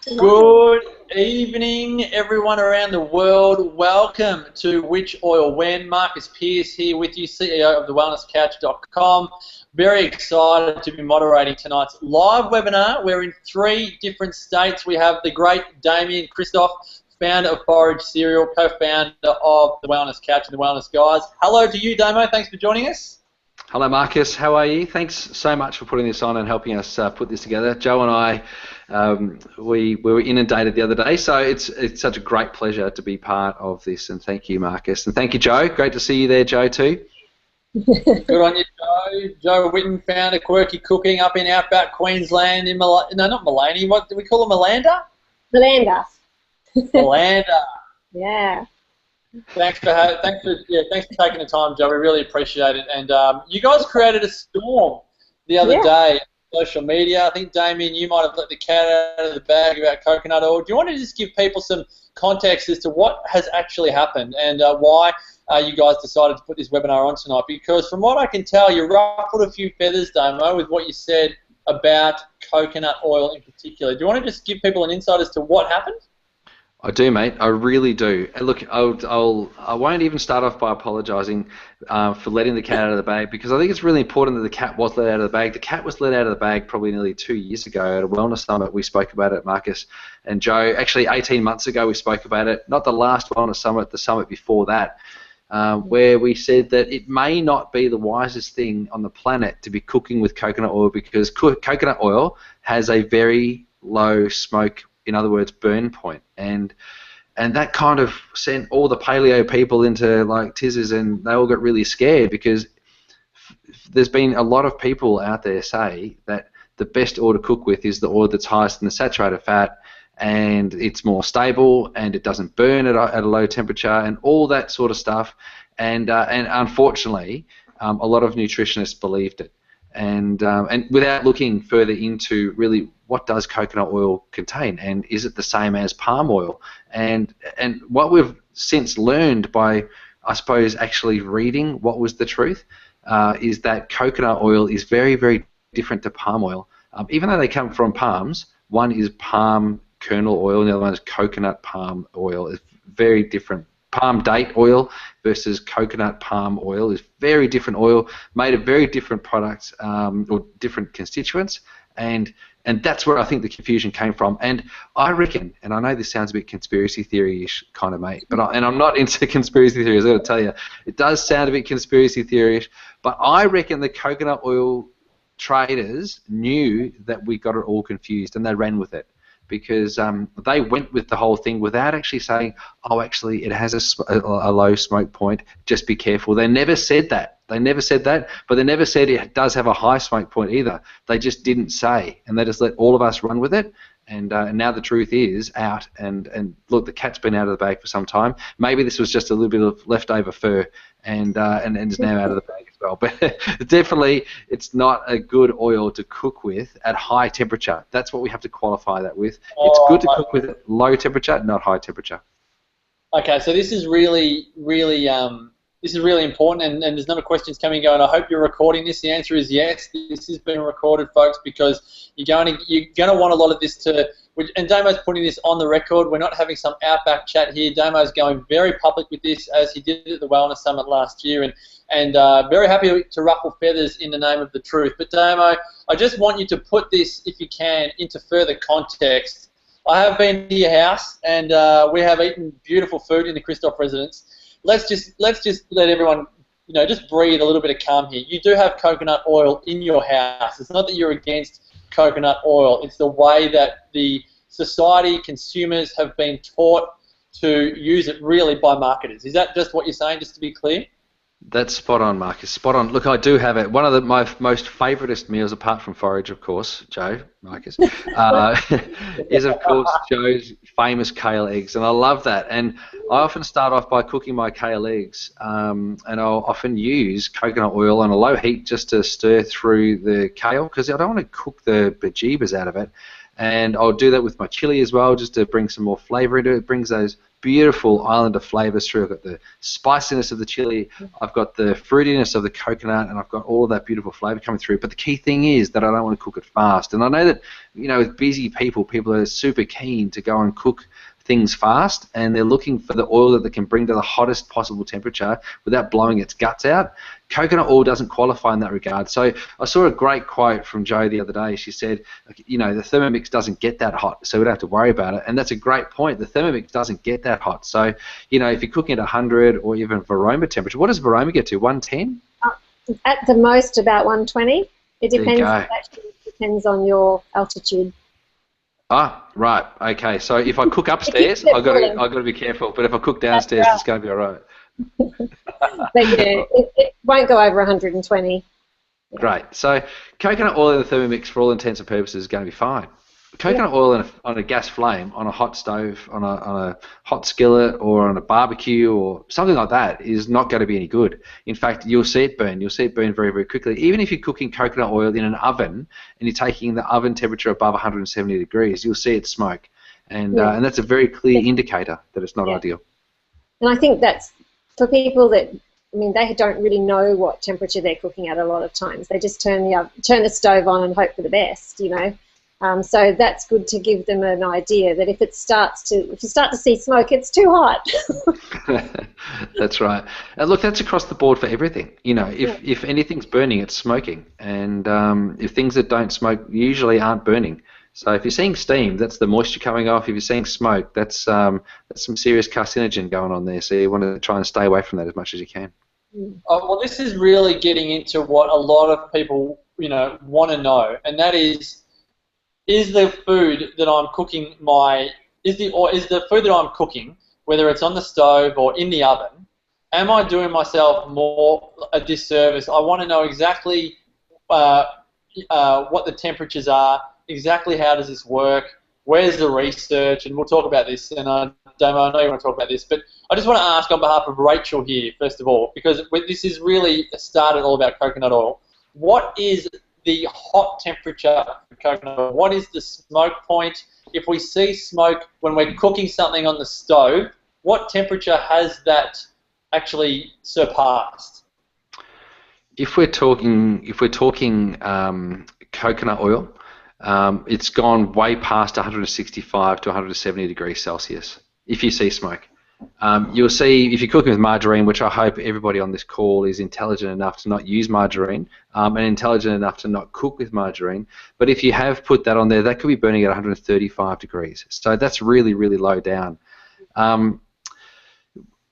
Good evening, everyone around the world. Welcome to Which Oil When. Marcus Pearce here with you, CEO of thewellnesscouch.com. Very excited to be moderating tonight's live webinar. We're in 3 different states. We have the great Damian, Kristof, founder of Forage Cereal, co-founder of The Wellness Couch and The Wellness Guys. Hello to you, Damo. Thanks for joining us. Hello, Marcus. How are you? Thanks so much for putting this on and helping us put this together. Joe and I, we were inundated the other day, so it's such a great pleasure to be part of this. And thank you, Marcus, and thank you, Joe. Great to see you there, Joe, too. Good on you, Joe. Joe Whitton, founder Quirky Cooking up in outback Queensland. No, not Maloney. What do we call them? Malanda? Malanda. Malanda. Yeah. Thanks for taking the time, Joe. We really appreciate it. And you guys created a storm the other day on social media. I think, Damian, you might have let the cat out of the bag about coconut oil. Do you want to just give people some context as to what has actually happened and why you guys decided to put this webinar on tonight? Because from what I can tell, you ruffled a few feathers, Damo, with what you said about coconut oil in particular. Do you want to just give people an insight as to what happened? I do, mate. I really do. Look, I won't even start off by apologising for letting the cat out of the bag, because I think it's really important that the cat was let out of the bag. The cat was let out of the bag probably nearly 2 years ago at a wellness summit. We spoke about it, Marcus and Joe. Actually, 18 months ago we spoke about it. Not the last wellness summit, the summit before that, where we said that it may not be the wisest thing on the planet to be cooking with coconut oil, because coconut oil has a very low smoke, in other words, burn point, and that kind of sent all the paleo people into like tizzes, and they all got really scared, because there's been a lot of people out there say that the best oil to cook with is the oil that's highest in the saturated fat, and it's more stable, and it doesn't burn at a low temperature, and all that sort of stuff, and unfortunately, a lot of nutritionists believed it. And without looking further into really what does coconut oil contain, and is it the same as palm oil? And what we've since learned by, I suppose, actually reading what was the truth, is that coconut oil is very, very different to palm oil. Even though they come from palms, one is palm kernel oil and the other one is coconut palm oil. It's very different. Palm date oil versus coconut palm oil is very different oil, made of very different products or different constituents, and that's where I think the confusion came from. And I reckon, and I know this sounds a bit conspiracy theory-ish kind of, mate, but I'm not into conspiracy theories. I've got to tell you, it does sound a bit conspiracy theory-ish, but I reckon the coconut oil traders knew that we got it all confused, and they ran with it, because they went with the whole thing without actually saying, oh, actually, it has a low smoke point, just be careful. They never said that. They never said that, but they never said it does have a high smoke point either. They just didn't say, and they just let all of us run with it, and now the truth is out, and look, the cat's been out of the bag for some time. Maybe this was just a little bit of leftover fur, and is now out of the bag as well. But definitely, it's not a good oil to cook with at high temperature. That's what we have to qualify that with. It's good to cook with low temperature, not high temperature. Okay, so this is really important, and there's another questions coming and going. I hope you're recording this. The answer is yes. This has been recorded, folks, because you're going to want a lot of this to. And Damo's putting this on the record. We're not having some outback chat here. Damo's going very public with this, as he did at the Wellness Summit last year, and very happy to ruffle feathers in the name of the truth. But Damo, I just want you to put this, if you can, into further context. I have been to your house, and we have eaten beautiful food in the Kristof residence. Let's just let everyone, just breathe a little bit of calm here. You do have coconut oil in your house. It's not that you're against coconut oil. It's the way that the society, consumers have been taught to use it really by marketers. Is that just what you're saying, just to be clear? That's spot on, Marcus. Spot on. Look, I do have it. One of my most favouriteest meals, apart from forage, of course, Joe, Marcus, is, of course, Joe's famous kale eggs. And I love that. And I often start off by cooking my kale eggs, and I'll often use coconut oil on a low heat just to stir through the kale, because I don't want to cook the bejeebers out of it. And I'll do that with my chili as well, just to bring some more flavour into it. It brings those beautiful islander flavors through. I've got the spiciness of the chili, I've got the fruitiness of the coconut, and I've got all of that beautiful flavor coming through. But the key thing is that I don't want to cook it fast. And I know that, with busy people are super keen to go and cook things fast, and they're looking for the oil that they can bring to the hottest possible temperature without blowing its guts out. Coconut oil doesn't qualify in that regard. So I saw a great quote from Jo the other day. She said, the Thermomix doesn't get that hot, so we don't have to worry about it. And that's a great point. The Thermomix doesn't get that hot. So, if you're cooking at 100 or even Varoma temperature, what does Varoma get to, 110? At the most, about 120. It depends. There you go. It actually depends on your altitude. Ah, right. Okay. So if I cook upstairs, I've got to be careful. But if I cook downstairs, it's going to be all right. But yeah, it won't go over 120. Yeah. Great. So coconut oil in the Thermomix, for all intents and purposes, is going to be fine. Coconut oil on a gas flame, on a hot stove, on a hot skillet, or on a barbecue, or something like that, is not going to be any good. In fact, you'll see it burn. You'll see it burn very, very quickly. Even if you're cooking coconut oil in an oven and you're taking the oven temperature above 170 degrees, you'll see it smoke. And that's a very clear indicator that it's not ideal. And I think that's for people that, they don't really know what temperature they're cooking at a lot of times. They just turn the stove on and hope for the best, So that's good to give them an idea that if you start to see smoke, it's too hot. That's right. And look, that's across the board for everything. If anything's burning, it's smoking. And if things that don't smoke usually aren't burning. So if you're seeing steam, that's the moisture coming off. If you're seeing smoke, that's some serious carcinogen going on there. So you want to try and stay away from that as much as you can. Oh, well, this is really getting into what a lot of people, want to know, and that is the food that I'm cooking is the food that I'm cooking, whether it's on the stove or in the oven, am I doing myself more a disservice? I want to know exactly what the temperatures are, exactly how does this work, where's the research, and we'll talk about this. And Damo, I know you want to talk about this, but I just want to ask on behalf of Rachel here, first of all, because this is really started all about coconut oil. What is the hot temperature for coconut oil? What is the smoke point? If we see smoke when we're cooking something on the stove, what temperature has that actually surpassed? If we're talking coconut oil, it's gone way past 165 to 170 degrees Celsius. If you see smoke, you'll see if you're cooking with margarine, which I hope everybody on this call is intelligent enough to not use margarine and intelligent enough to not cook with margarine. But if you have put that on there, that could be burning at 135 degrees. So that's really, really low down.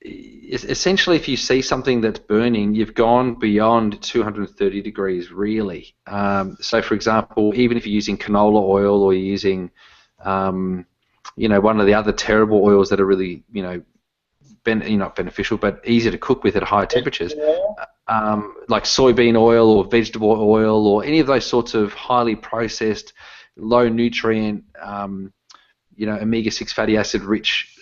Essentially, if you see something that's burning, you've gone beyond 230 degrees, really. So, for example, even if you're using canola oil or you're using, one of the other terrible oils that are really, not beneficial, but easy to cook with at high temperatures, like soybean oil or vegetable oil or any of those sorts of highly processed, low nutrient, omega-6 fatty acid rich,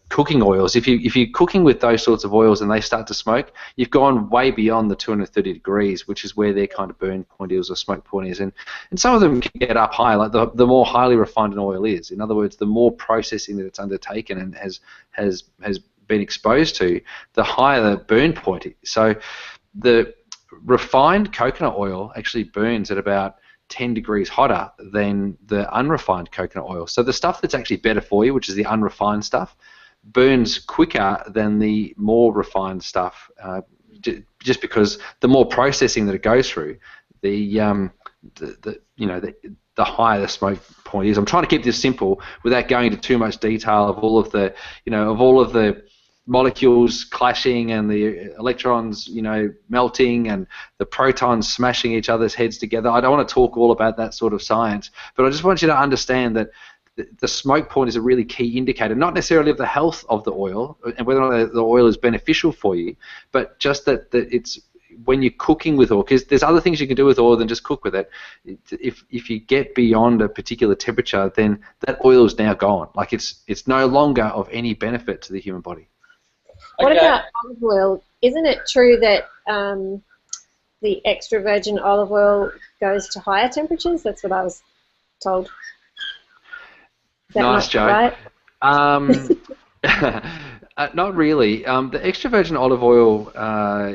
cooking oils. If you're cooking with those sorts of oils and they start to smoke, you've gone way beyond the 230 degrees, which is where their kind of burn point is or smoke point is. And some of them can get up high, like the more highly refined an oil is. In other words, the more processing that it's undertaken and has been exposed to, the higher the burn point is. So the refined coconut oil actually burns at about 10 degrees hotter than the unrefined coconut oil. So the stuff that's actually better for you, which is the unrefined stuff, burns quicker than the more refined stuff, just because the more processing that it goes through, the higher the smoke point is. I'm trying to keep this simple without going into too much detail of all of the molecules clashing and the electrons, melting and the protons smashing each other's heads together. I don't want to talk all about that sort of science, but I just want you to understand that the smoke point is a really key indicator, not necessarily of the health of the oil and whether or not the oil is beneficial for you, but just that it's when you're cooking with oil, because there's other things you can do with oil than just cook with it. If you get beyond a particular temperature, then that oil is now gone. Like it's no longer of any benefit to the human body. What about olive oil? Isn't it true that the extra virgin olive oil goes to higher temperatures? That's what I was told. Is that nice, not Joe. right? Not really. The extra virgin olive oil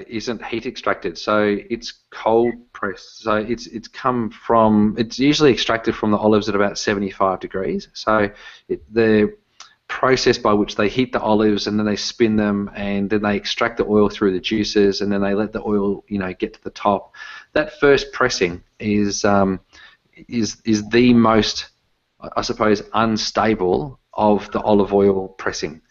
isn't heat extracted, so it's cold pressed. So it's usually extracted from the olives at about 75 degrees. So the process by which they heat the olives and then they spin them and then they extract the oil through the juices and then they let the oil, get to the top. That first pressing is the most, I suppose, unstable of the olive oil pressing.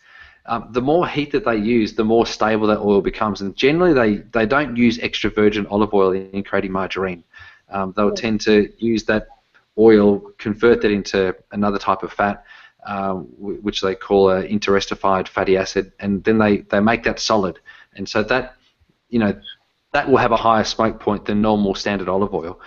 The more heat that they use, the more stable that oil becomes. And generally, they don't use extra virgin olive oil in creating margarine. They'll tend to use that oil, convert that into another type of fat, which they call an interestified fatty acid, and then they make that solid. And so that will have a higher smoke point than normal standard olive oil.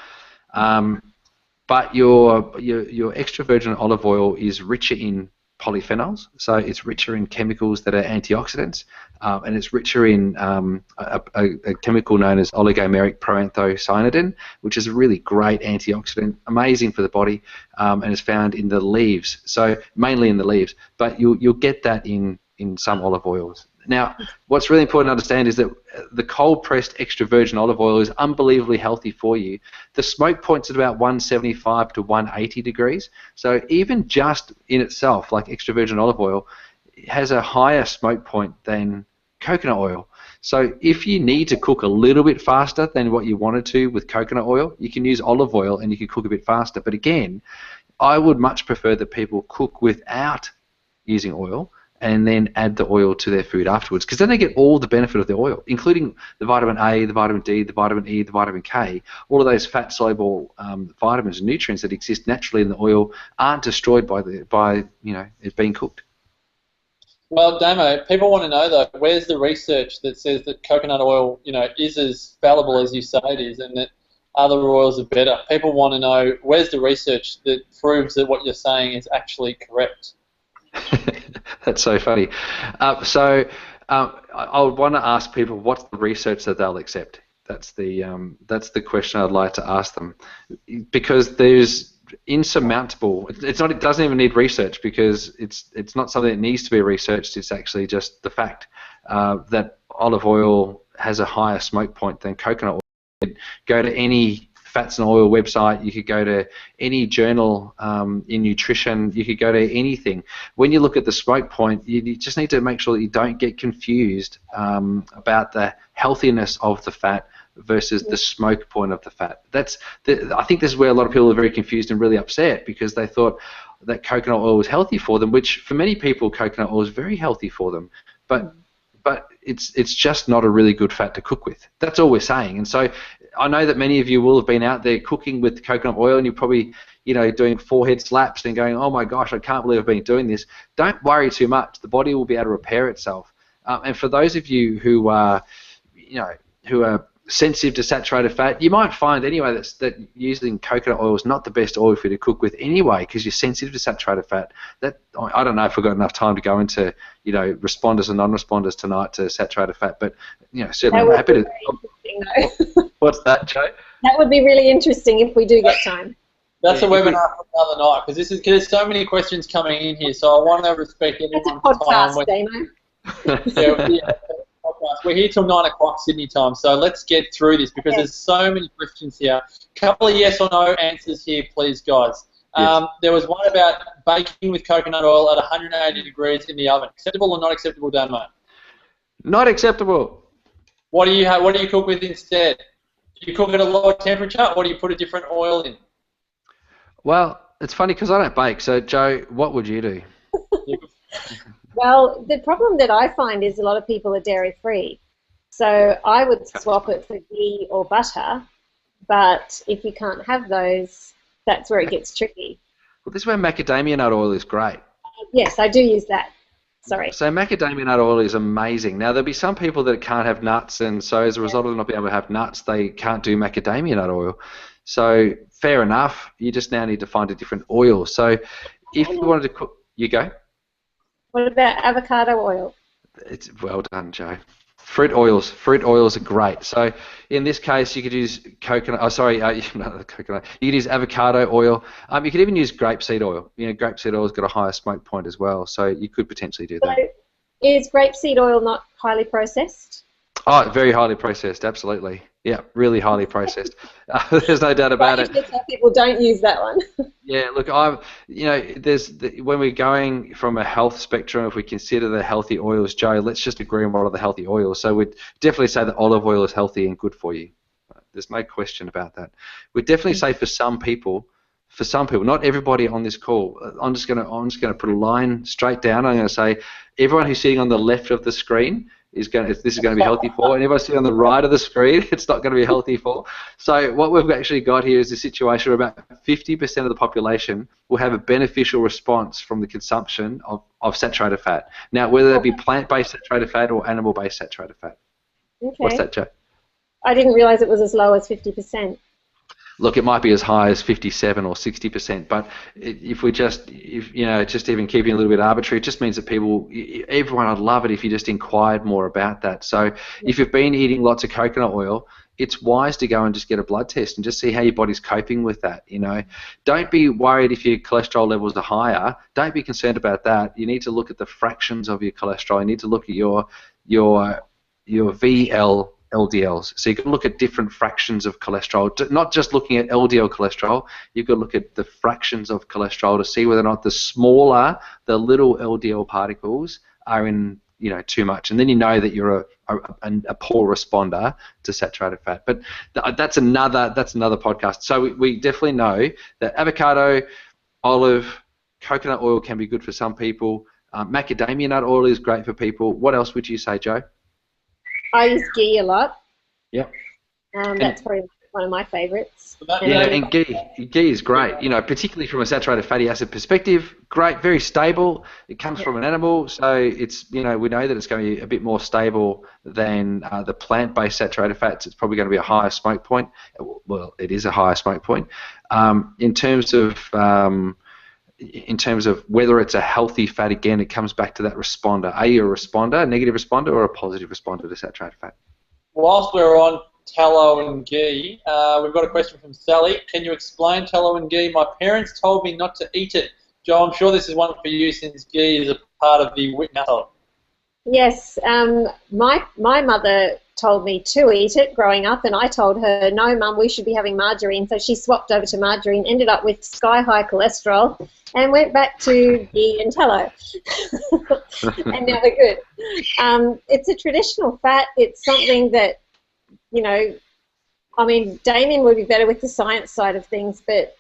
But your extra virgin olive oil is richer in polyphenols, so it's richer in chemicals that are antioxidants, and it's richer in a chemical known as oligomeric proanthocyanidin, which is a really great antioxidant, amazing for the body, and is found in the leaves, so mainly in the leaves, but you'll get that in some olive oils. Now, what's really important to understand is that the cold-pressed extra virgin olive oil is unbelievably healthy for you. The smoke point's at about 175 to 180 degrees, so even just in itself, like extra virgin olive oil, has a higher smoke point than coconut oil. So if you need to cook a little bit faster than what you wanted to with coconut oil, you can use olive oil and you can cook a bit faster. But again, I would much prefer that people cook without using oil and then add the oil to their food afterwards, because then they get all the benefit of the oil, including the vitamin A, the vitamin D, the vitamin E, the vitamin K. All of those fat-soluble vitamins and nutrients that exist naturally in the oil aren't destroyed by it being cooked. Well, Damo, people want to know though, where's the research that says that coconut oil, is as valuable as you say it is, and that other oils are better? People want to know, where's the research that proves that what you're saying is actually correct? That's so funny. I would want to ask people, what's the research that they'll accept? That's the question I'd like to ask them, because there's insurmountable. It doesn't even need research, because it's not something that needs to be researched. It's actually just the fact that olive oil has a higher smoke point than coconut oil. Go to any fats and oil website, you could go to any journal in nutrition, you could go to anything. When you look at the smoke point, you just need to make sure that you don't get confused about the healthiness of the fat versus the smoke point of the fat. I think this is where a lot of people are very confused and really upset, because they thought that coconut oil was healthy for them, which for many people coconut oil is very healthy for them, but it's just not a really good fat to cook with. That's all we're saying. And so I know that many of you will have been out there cooking with coconut oil, and you're probably doing forehead slaps and going, oh my gosh, I can't believe I've been doing this. Don't worry too much. The body will be able to repair itself. And for those of you who are sensitive to saturated fat, you might find anyway that using coconut oil is not the best oil for you to cook with anyway, because you're sensitive to saturated fat. I don't know if we've got enough time to go into responders and non-responders tonight to saturated fat, but certainly I'm happy to. What's that, Joe? That would be really interesting if we do get time. That's a webinar for another night, because there's so many questions coming in here, so I want to respect everyone's podcast, time. Yeah. We're here till 9 o'clock Sydney time, so let's get through this, because there's so many questions here. A couple of yes or no answers here, please, guys. Yes. There was one about baking with coconut oil at 180 degrees in the oven. Acceptable or not acceptable, Damo? Not acceptable. What do you cook with instead? Do you cook at a lower temperature, or do you put a different oil in? Well, it's funny because I don't bake. So, Joe, what would you do? Well, the problem that I find is a lot of people are dairy-free. So I would swap it for ghee or butter, but if you can't have those, that's where it gets tricky. Well, this is where macadamia nut oil is great. Yes, I do use that. Sorry. So macadamia nut oil is amazing. Now, there'll be some people that can't have nuts, and so as a result of them not being able to have nuts, they can't do macadamia nut oil. So fair enough. You just now need to find a different oil. So if you wanted to cook, you go. What about avocado oil? It's well done, Joe. Fruit oils are great. So in this case, you could use coconut. Oh, sorry, not coconut. You could use avocado oil. You could even use grapeseed oil. Grapeseed oil's got a higher smoke point as well, so you could potentially do that. Is grapeseed oil not highly processed? Oh, very highly processed, absolutely. Yeah, really highly processed. There's no doubt about I it. usually tell people don't use that one. Yeah, look, when we're going from a health spectrum, if we consider the healthy oils, Joe, let's just agree on what are the healthy oils. So we'd definitely say that olive oil is healthy and good for you. There's no question about that. We'd definitely say for some people, not everybody on this call. I'm just gonna put a line straight down. I'm gonna say everyone who's sitting on the left of the screen this is going to be healthy for, and everyone sitting on the right of the screen, it's not going to be healthy for. So what we've actually got here is a situation where about 50% of the population will have a beneficial response from the consumption of saturated fat. Now, whether that be plant-based saturated fat or animal-based saturated fat. Okay. What's that, Joe? I didn't realise it was as low as 50%. Look, it might be as high as 57 or 60%, but if just even keeping a little bit arbitrary, it just means that everyone would love it if you just inquired more about that. So if you've been eating lots of coconut oil, it's wise to go and just get a blood test and just see how your body's coping with that. Don't be worried if your cholesterol levels are higher. Don't be concerned about that. You need to look at the fractions of your cholesterol. You need to look at your VL LDLs. So you can look at different fractions of cholesterol, not just looking at LDL cholesterol. You've got to look at the fractions of cholesterol to see whether or not the little LDL particles are in too much, and then you know that you're a poor responder to saturated fat. But that's another podcast. So we definitely know that avocado, olive, coconut oil can be good for some people. Macadamia nut oil is great for people. What else would you say, Joe? I use ghee a lot. Yep. That's probably one of my favourites. Yeah, and ghee is great. Particularly from a saturated fatty acid perspective, great, very stable. It comes from an animal, so it's we know that it's going to be a bit more stable than the plant-based saturated fats. It's probably going to be a higher smoke point. Well, it is a higher smoke point. In terms of whether it's a healthy fat, again, it comes back to that responder. Are you a responder, a negative responder, or a positive responder to saturated fat? Whilst we're on tallow and ghee, we've got a question from Sally. Can you explain tallow and ghee? My parents told me not to eat it. Joe, I'm sure this is one for you since ghee is a part of the Whitton household. Yes, my mother told me to eat it growing up, and I told her, no, Mum, we should be having margarine. So she swapped over to margarine, ended up with sky-high cholesterol, and went back to ghee and tallow. And now they're good. It's a traditional fat. It's something that, Damian would be better with the science side of things, but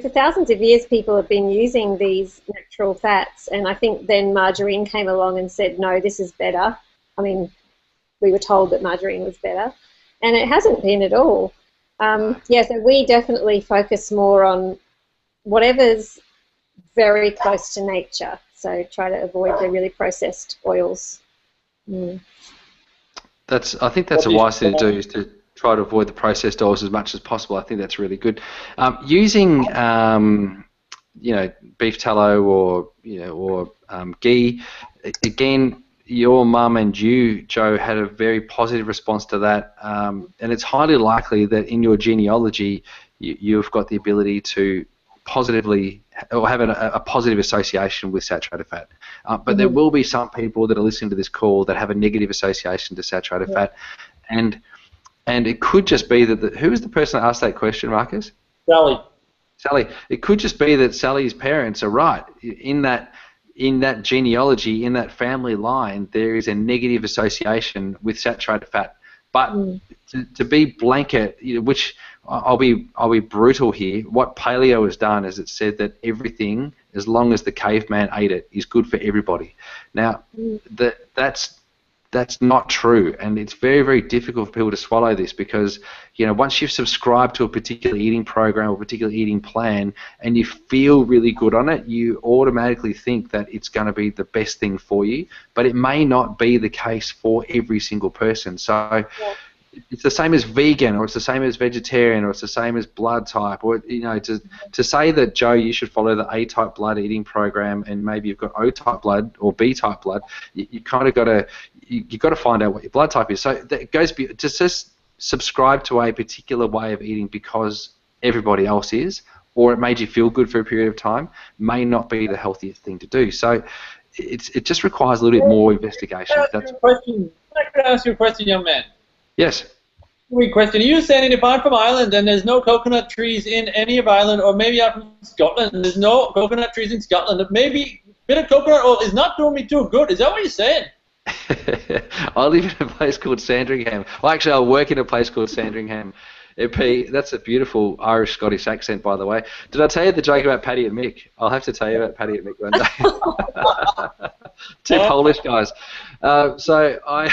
for thousands of years people have been using these natural fats, and I think then margarine came along and said, no, this is better. We were told that margarine was better, and it hasn't been at all. So we definitely focus more on whatever's very close to nature, so try to avoid the really processed oils. I think that's a wise thing to do, is to try to avoid the processed oils as much as possible. I think that's really good. Using beef tallow or ghee, again, your mum and you, Joe, had a very positive response to that, and it's highly likely that in your genealogy you've got the ability to positively or have a positive association with saturated fat. But there will be some people that are listening to this call that have a negative association to saturated fat, and it could just be that who was the person that asked that question, Marcus? Sally. It could just be that Sally's parents are right in that genealogy, in that family line, there is a negative association with saturated fat. But to be blanket, which I'll be brutal here. What paleo has done is it said that everything, as long as the caveman ate it, is good for everybody. Now, that's not true, and it's very, very difficult for people to swallow this, because once you've subscribed to a particular eating program or a particular eating plan and you feel really good on it, you automatically think that it's going to be the best thing for you, but it may not be the case for every single person. So it's the same as vegan, or it's the same as vegetarian, or it's the same as blood type, or to say that, Joe, you should follow the A-type blood eating program and maybe you've got O-type blood or B-type blood, you kind of got to find out what your blood type is. So that goes just subscribe to a particular way of eating because everybody else is, or it made you feel good for a period of time, may not be the healthiest thing to do. So it just requires a little bit more investigation. Can I ask you a question, young man? Yes. Quick question. Are you saying if I'm from Ireland and there's no coconut trees in any of Ireland, or maybe I'm from Scotland and there's no coconut trees in Scotland, maybe a bit of coconut oil is not doing me too good? Is that what you're saying? I live in a place called Sandringham. Well, actually, I work in a place called Sandringham. That's a beautiful Irish-Scottish accent, by the way. Did I tell you the joke about Paddy and Mick? I'll have to tell you about Paddy and Mick one day. Two Polish guys. So I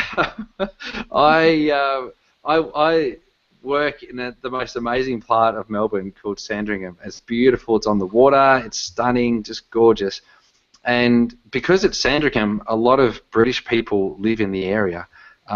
work in the most amazing part of Melbourne called Sandringham. It's beautiful. It's on the water. It's stunning, just gorgeous. And because it's Sandringham, a lot of British people live in the area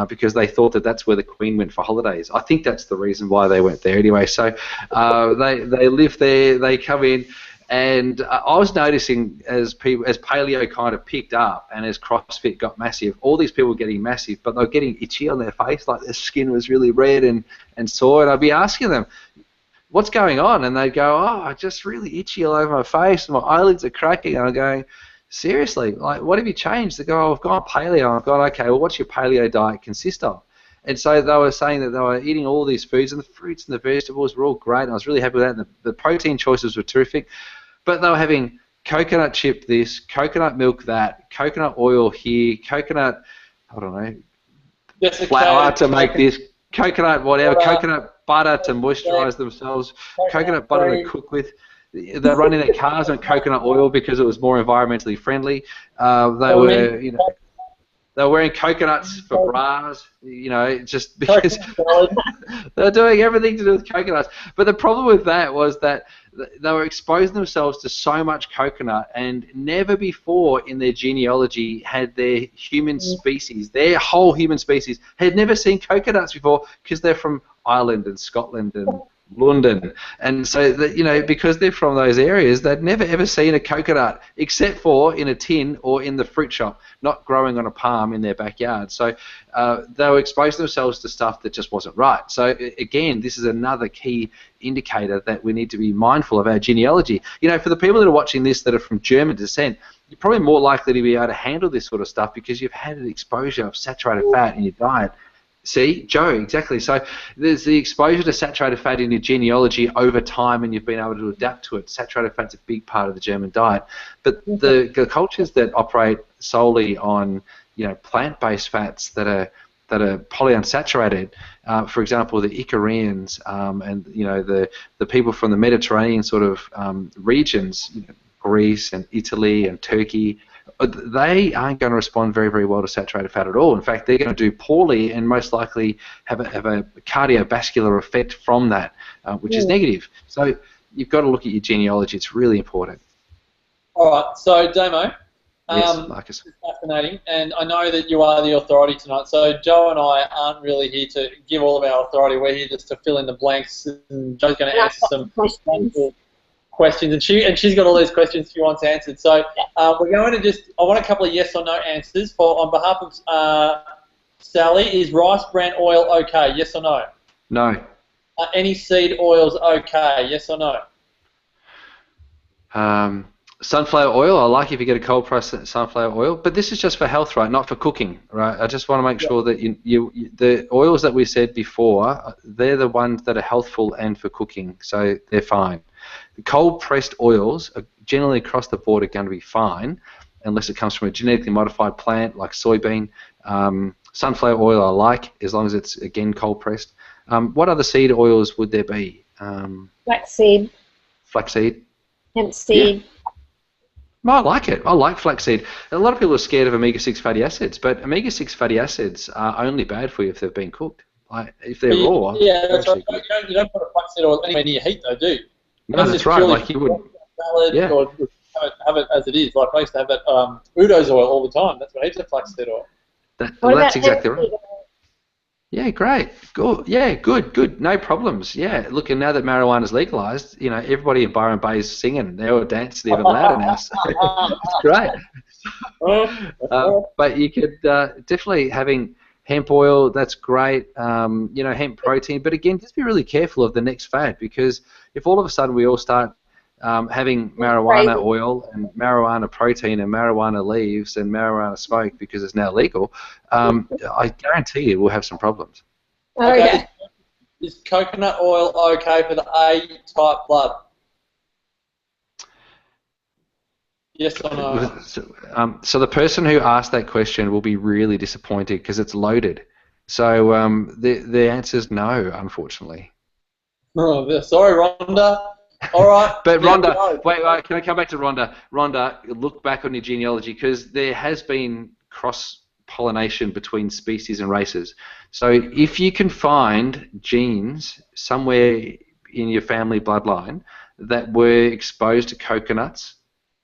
because they thought that that's where the Queen went for holidays. I think that's the reason why they went there anyway. So they live there, they come in, and I was noticing as paleo kind of picked up and as CrossFit got massive, all these people were getting massive, but they were getting itchy on their face, like their skin was really red and sore, and I'd be asking them, what's going on? And they'd go, oh, I'm just really itchy all over my face, and my eyelids are cracking, and I'm going, seriously, like, what have you changed? They go, oh, I've gone paleo. I've gone, okay, well, what's your paleo diet consist of? And so they were saying that they were eating all these foods, and the fruits and the vegetables were all great, and I was really happy with that, and the protein choices were terrific. But they were having coconut chip this, coconut milk that, coconut oil here, coconut, I don't know, flour to make this, coconut whatever, coconut butter to moisturise themselves, coconut butter to cook with. They're running their cars on coconut oil because it was more environmentally friendly. They were wearing coconuts for bras, just because they're doing everything to do with coconuts. But the problem with that was that they were exposing themselves to so much coconut, and never before in their genealogy had their human species, their whole human species, had never seen coconuts before because they're from Ireland and Scotland and London, and so that, because they're from those areas, they'd never ever seen a coconut except for in a tin or in the fruit shop, not growing on a palm in their backyard. So they were exposing themselves to stuff that just wasn't right. So again, this is another key indicator that we need to be mindful of our genealogy. For the people that are watching this that are from German descent, you're probably more likely to be able to handle this sort of stuff because you've had an exposure of saturated fat in your diet. See, Joe, exactly. So there's the exposure to saturated fat in your genealogy over time, and you've been able to adapt to it. Saturated fat's a big part of the German diet. But the cultures that operate solely on, plant-based fats that are polyunsaturated, for example, the Icarians and the people from the Mediterranean sort of regions, Greece and Italy and Turkey, they aren't going to respond very, very well to saturated fat at all. In fact, they're going to do poorly and most likely have a cardiovascular effect from that, which is negative. So you've got to look at your genealogy. It's really important. All right. So, Damo, yes, Marcus. It's fascinating, and I know that you are the authority tonight. So Joe and I aren't really here to give all of our authority. We're here just to fill in the blanks, and Joe's going to answer some questions, and she's got all those questions she wants answered. So we're going to I want a couple of yes or no answers on behalf of Sally. Is rice bran oil okay? Yes or no? No. Any seed oils okay? Yes or no? Sunflower oil, I like if you get a cold pressed sunflower oil, but this is just for health, right? Not for cooking, right? I just want to make sure that the oils that we said before, they're the ones that are healthful and for cooking, so they're fine. The cold pressed oils are generally across the board are going to be fine, unless it comes from a genetically modified plant like soybean. Sunflower oil I like, as long as it's again cold pressed. What other seed oils would there be? Flaxseed. Flaxseed. Hemp seed. Yeah. I like it. I like flaxseed. A lot of people are scared of omega-6 fatty acids, but omega-6 fatty acids are only bad for you if they've been cooked. Like if they're raw. Yeah, that's right. You don't put a flaxseed oil anywhere near heat, though, do you? No, that's right. Like you would. Salad, yeah. Or have it as it is. Like I used to have that Udo's oil all the time. That's what heaps of flaxseed oil. That's exactly right. Yeah, great. Good. Yeah, good. No problems. Yeah, look, and now that marijuana's legalized, everybody in Byron Bay is singing. They're all dancing even louder now. So it's great. But you could definitely having hemp oil. That's great. Hemp protein. But again, just be really careful of the next fad, because if all of a sudden we all start having marijuana oil and marijuana protein and marijuana leaves and marijuana smoke because it's now legal, I guarantee you we'll have some problems. Okay. Is coconut oil okay for the A-type blood? Yes or no? So the person who asked that question will be really disappointed because it's loaded. So the answer is no, unfortunately. Oh, sorry, Rhonda. All right. But Rhonda, wait, can I come back to Rhonda? Rhonda, look back on your genealogy because there has been cross-pollination between species and races. So if you can find genes somewhere in your family bloodline that were exposed to coconuts,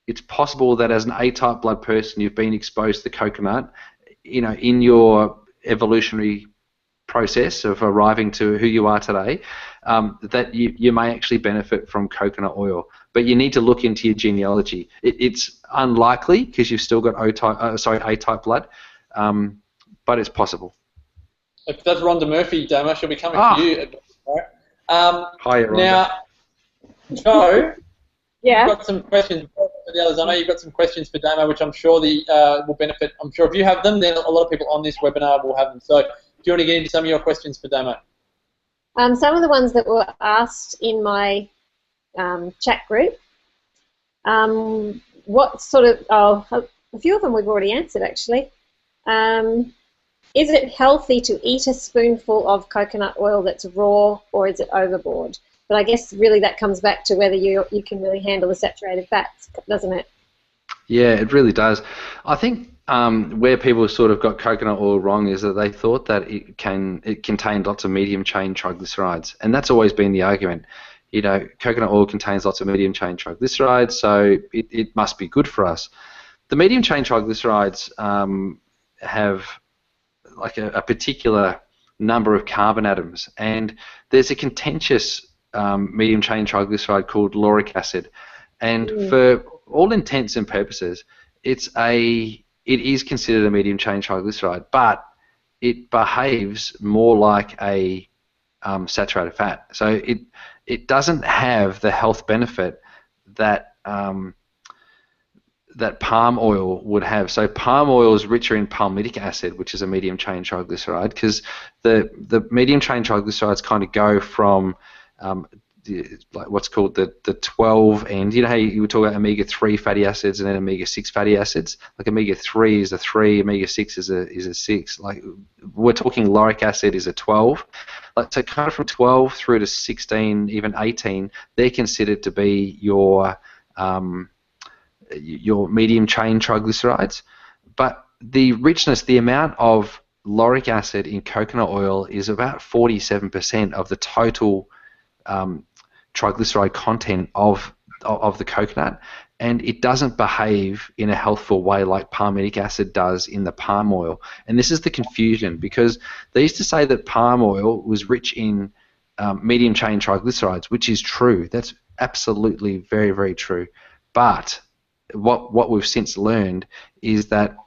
it's possible that as an A-type blood person you've been exposed to coconut, in your evolutionary process of arriving to who you are today, that you may actually benefit from coconut oil. But you need to look into your genealogy. It's unlikely because you've still got A-type blood, but it's possible. If that's Rhonda Murphy, Damo, she'll be coming for you. Hi, Rhonda. Now, Joe, yeah. you've got some questions for the others. I know you've got some questions for Damo, which I'm sure will benefit. I'm sure if you have them, then a lot of people on this webinar will have them. So do you want to get into some of your questions for Damo? Some of the ones that were asked in my chat group, what sort of, a few of them we've already answered actually. Is it healthy to eat a spoonful of coconut oil that's raw, or is it overboard? But I guess really that comes back to whether you can really handle the saturated fats, doesn't it? Yeah, it really does. I think where people sort of got coconut oil wrong is that they thought that it contained lots of medium chain triglycerides, and that's always been the argument. Coconut oil contains lots of medium chain triglycerides, so it must be good for us. The medium chain triglycerides have like a particular number of carbon atoms, and there's a contentious medium chain triglyceride called lauric acid, and for all intents and purposes, it is considered a medium chain triglyceride, but it behaves more like a saturated fat. So it doesn't have the health benefit that that palm oil would have. So palm oil is richer in palmitic acid, which is a medium chain triglyceride, because the medium chain triglycerides kind of go from like what's called the 12 end. You know how you would talk about omega-3 fatty acids and then omega-6 fatty acids? Like omega-3 is a 3, omega-6 is a 6. Like we're talking lauric acid is a 12. Like, so kind of from 12 through to 16, even 18, they're considered to be your medium chain triglycerides. But the richness, the amount of lauric acid in coconut oil is about 47% of the total triglyceride content of the coconut, and it doesn't behave in a healthful way like palmitic acid does in the palm oil. And this is the confusion, because they used to say that palm oil was rich in medium chain triglycerides, which is true. That's absolutely very, very true. But what we've since learned is that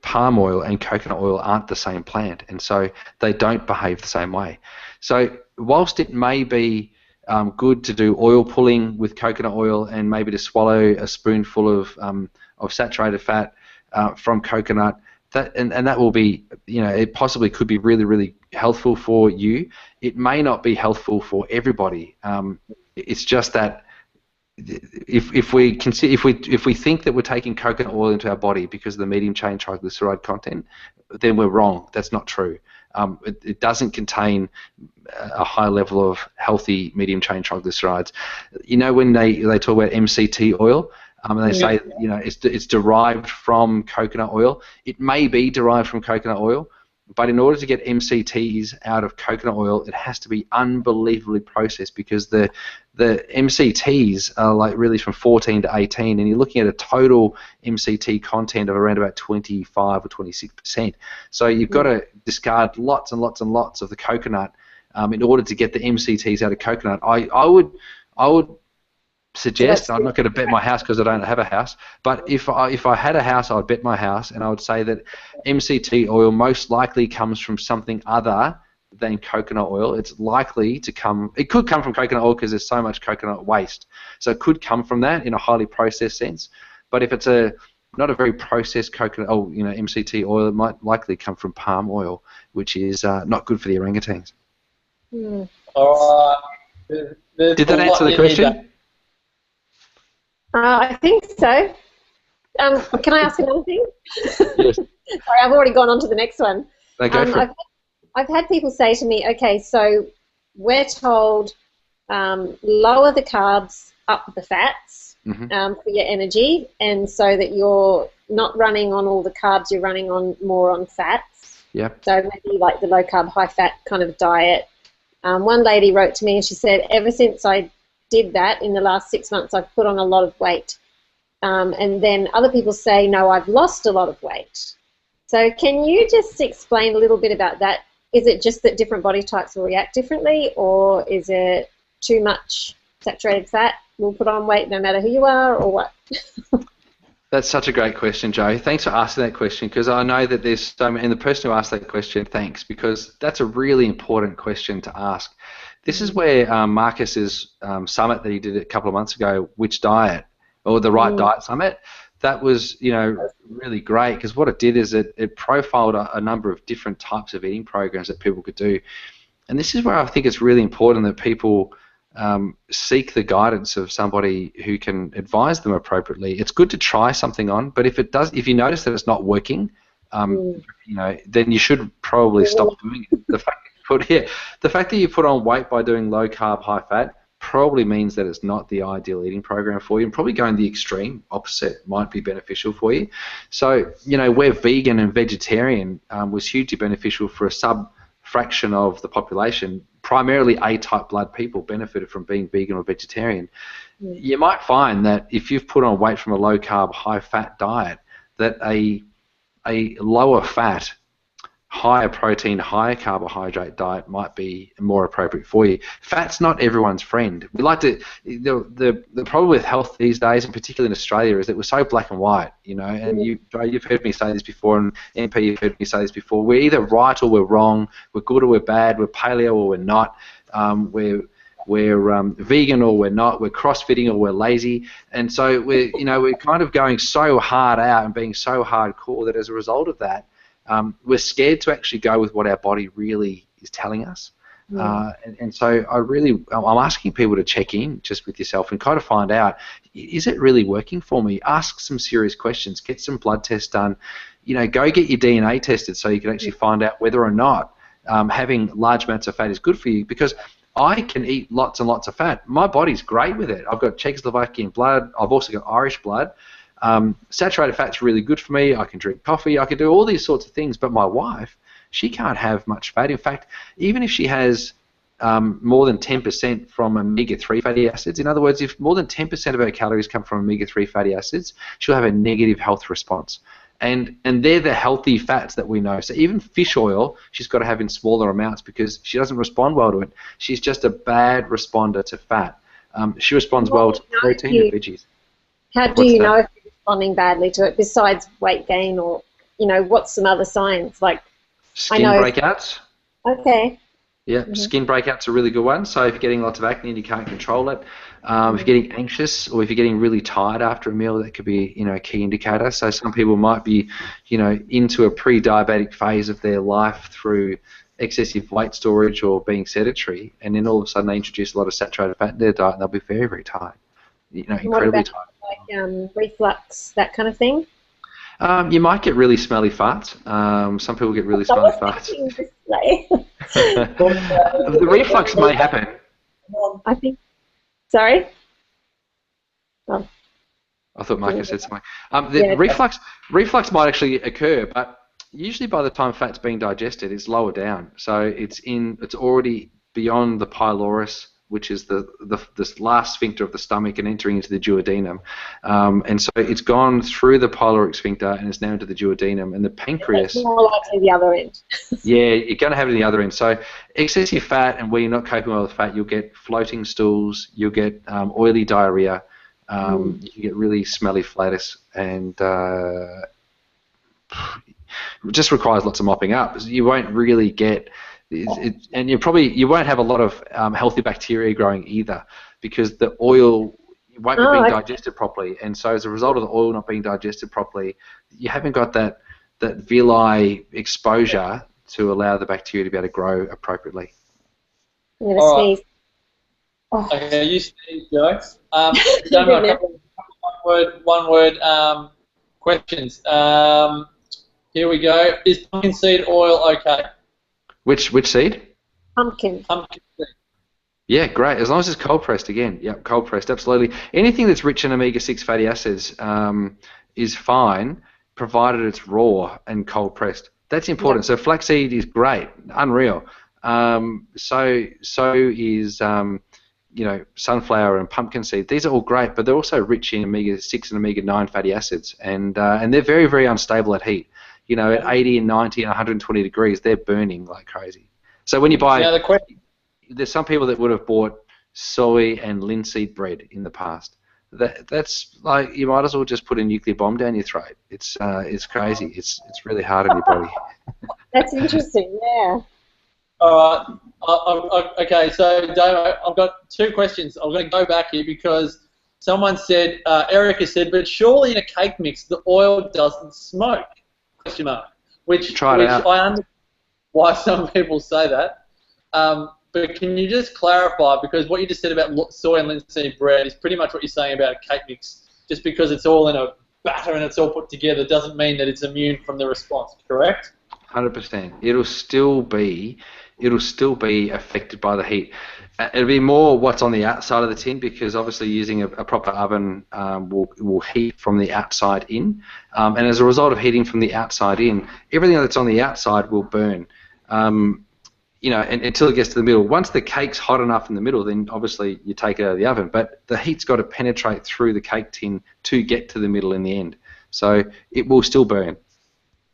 palm oil and coconut oil aren't the same plant, and so they don't behave the same way. So whilst it may be good to do oil pulling with coconut oil and maybe to swallow a spoonful of saturated fat from coconut, that will be, it possibly could be really, really helpful for you. It may not be helpful for everybody. It's just that if we think that we're taking coconut oil into our body because of the medium chain triglyceride content, then we're wrong. That's not true. It doesn't contain a high level of healthy medium chain triglycerides. When they talk about MCT oil, and they say it's derived from coconut oil. It may be derived from coconut oil, but in order to get MCTs out of coconut oil, it has to be unbelievably processed, because the MCTs are like really from 14 to 18, and you're looking at a total MCT content of around about 25 or 26%. So you've got to discard lots and lots and lots of the coconut in order to get the MCTs out of coconut. I would suggest, I'm not going to bet my house because I don't have a house, but if I had a house, I would bet my house, and I would say that MCT oil most likely comes from something other than coconut oil. It's likely to come, it could come from coconut oil because there's so much coconut waste. So it could come from that in a highly processed sense. But if it's not a very processed coconut, MCT oil, it might likely come from palm oil, which is not good for the orangutans. All right. Did that answer the question? I think so. Can I ask another thing? Yes. Sorry, I've already gone on to the next one. No, go for it. I've had people say to me, okay, so we're told lower the carbs, up the fats for your energy, and so that you're not running on all the carbs, you're running on more on fats. Yep. So maybe like the low carb, high fat kind of diet. One lady wrote to me and she said, ever since I did that in the last 6 months, I've put on a lot of weight. And then other people say, no, I've lost a lot of weight. So can you just explain a little bit about that? Is it just that different body types will react differently, or is it too much saturated fat will put on weight no matter who you are, or what? That's such a great question, Joe. Thanks for asking that question, because I know that there's so many, and the person who asked that question, thanks, because that's a really important question to ask. This is where Marcus's summit that he did a couple of months ago, Which Diet, or the Right Diet Summit, that was, really great, because what it did is it profiled a number of different types of eating programs that people could do. And this is where I think it's really important that people seek the guidance of somebody who can advise them appropriately. It's good to try something on, but if you notice that it's not working, then you should probably stop doing it. The fact that you put on weight by doing low carb, high fat probably means that it's not the ideal eating program for you, and probably going the extreme opposite might be beneficial for you. So, where vegan and vegetarian was hugely beneficial for a sub-fraction of the population, primarily A-type blood people benefited from being vegan or vegetarian. You might find that if you've put on weight from a low-carb, high-fat diet, that a lower fat, higher protein, higher carbohydrate diet might be more appropriate for you. Fat's not everyone's friend. We like to. The problem with health these days, and particularly in Australia, is that we're so black and white. And you've heard me say this before, and MP, you've heard me say this before. We're either right or we're wrong. We're good or we're bad. We're paleo or we're not. We're vegan or we're not. We're crossfitting or we're lazy. And so we're kind of going so hard out and being so hardcore that as a result of that, we're scared to actually go with what our body really is telling us. And so I'm asking people to check in just with yourself and kind of find out, is it really working for me? Ask some serious questions, get some blood tests done, go get your DNA tested so you can actually find out whether or not having large amounts of fat is good for you, because I can eat lots and lots of fat. My body's great with it. I've got Czechoslovakian blood. I've also got Irish blood. Saturated fat's really good for me. I can drink coffee. I can do all these sorts of things. But my wife, she can't have much fat. In fact, even if she has more than 10% from omega-3 fatty acids, in other words, if more than 10% of her calories come from omega-3 fatty acids, she'll have a negative health response. And they're the healthy fats that we know. So even fish oil, she's got to have in smaller amounts because she doesn't respond well to it. She's just a bad responder to fat. She responds well to protein and veggies. How do you know if you're responding badly to it, besides weight gain, or, what's some other signs? Like skin breakouts. Okay. Yeah, skin breakouts are a really good one. So if you're getting lots of acne and you can't control it, if you're getting anxious or if you're getting really tired after a meal, that could be, a key indicator. So some people might be, into a pre-diabetic phase of their life through excessive weight storage or being sedentary, and then all of a sudden they introduce a lot of saturated fat in their diet, and they'll be very, very tired. Incredibly tired. Like reflux, that kind of thing? You might get really smelly farts. Some people get really smelly farts. The reflux may happen. I think. Sorry? Oh. I thought Marcus said something. The reflux might actually occur, but usually by the time fat's being digested, it's lower down. So it's already beyond the pylorus, which is the last sphincter of the stomach, and entering into the duodenum. And so it's gone through the pyloric sphincter and it's now into the duodenum, and the pancreas. It's more likely the other end. Yeah, you're going to have it in the other end. So excessive fat, and when you're not coping well with fat, you'll get floating stools, you'll get oily diarrhea, you can get really smelly flatus, and it just requires lots of mopping up. You won't really get And you won't have a lot of healthy bacteria growing either, because the oil won't be being digested properly, and so as a result of the oil not being digested properly, you haven't got that villi exposure to allow the bacteria to be able to grow appropriately. I'm going to sneeze. Oh. Okay, you sneeze, Joe. Damian, a couple one word questions. Here we go. Is pumpkin seed oil okay? Which seed? Pumpkin. Pumpkin seed. Yeah, great. As long as it's cold pressed again. Yep, cold pressed, absolutely. Anything that's rich in omega-6 fatty acids is fine, provided it's raw and cold pressed. That's important. Yep. So flaxseed is great, unreal. So is sunflower and pumpkin seed. These are all great, but they're also rich in omega-6 and omega-9 fatty acids, and they're very, very unstable at heat. At 80 and 90 and 120 degrees, they're burning like crazy. So when you buy, there's some people that would have bought soy and linseed bread in the past. That's like, you might as well just put a nuclear bomb down your throat. It's crazy. It's really hard on your body. That's interesting. Yeah. All right. Okay. So Damo, I've got two questions. I'm going to go back here because someone said, Erica said, but surely in a cake mix the oil doesn't smoke? Question mark. Which I understand why some people say that. But can you just clarify, because what you just said about soy and linseed bread is pretty much what you're saying about a cake mix. Just because it's all in a batter and it's all put together doesn't mean that it's immune from the response, correct? 100%. It'll still be affected by the heat. It'll be more what's on the outside of the tin, because obviously using a proper oven will heat from the outside in, and as a result of heating from the outside in, everything that's on the outside will burn. Until it gets to the middle. Once the cake's hot enough in the middle, then obviously you take it out of the oven. But the heat's got to penetrate through the cake tin to get to the middle in the end. So it will still burn.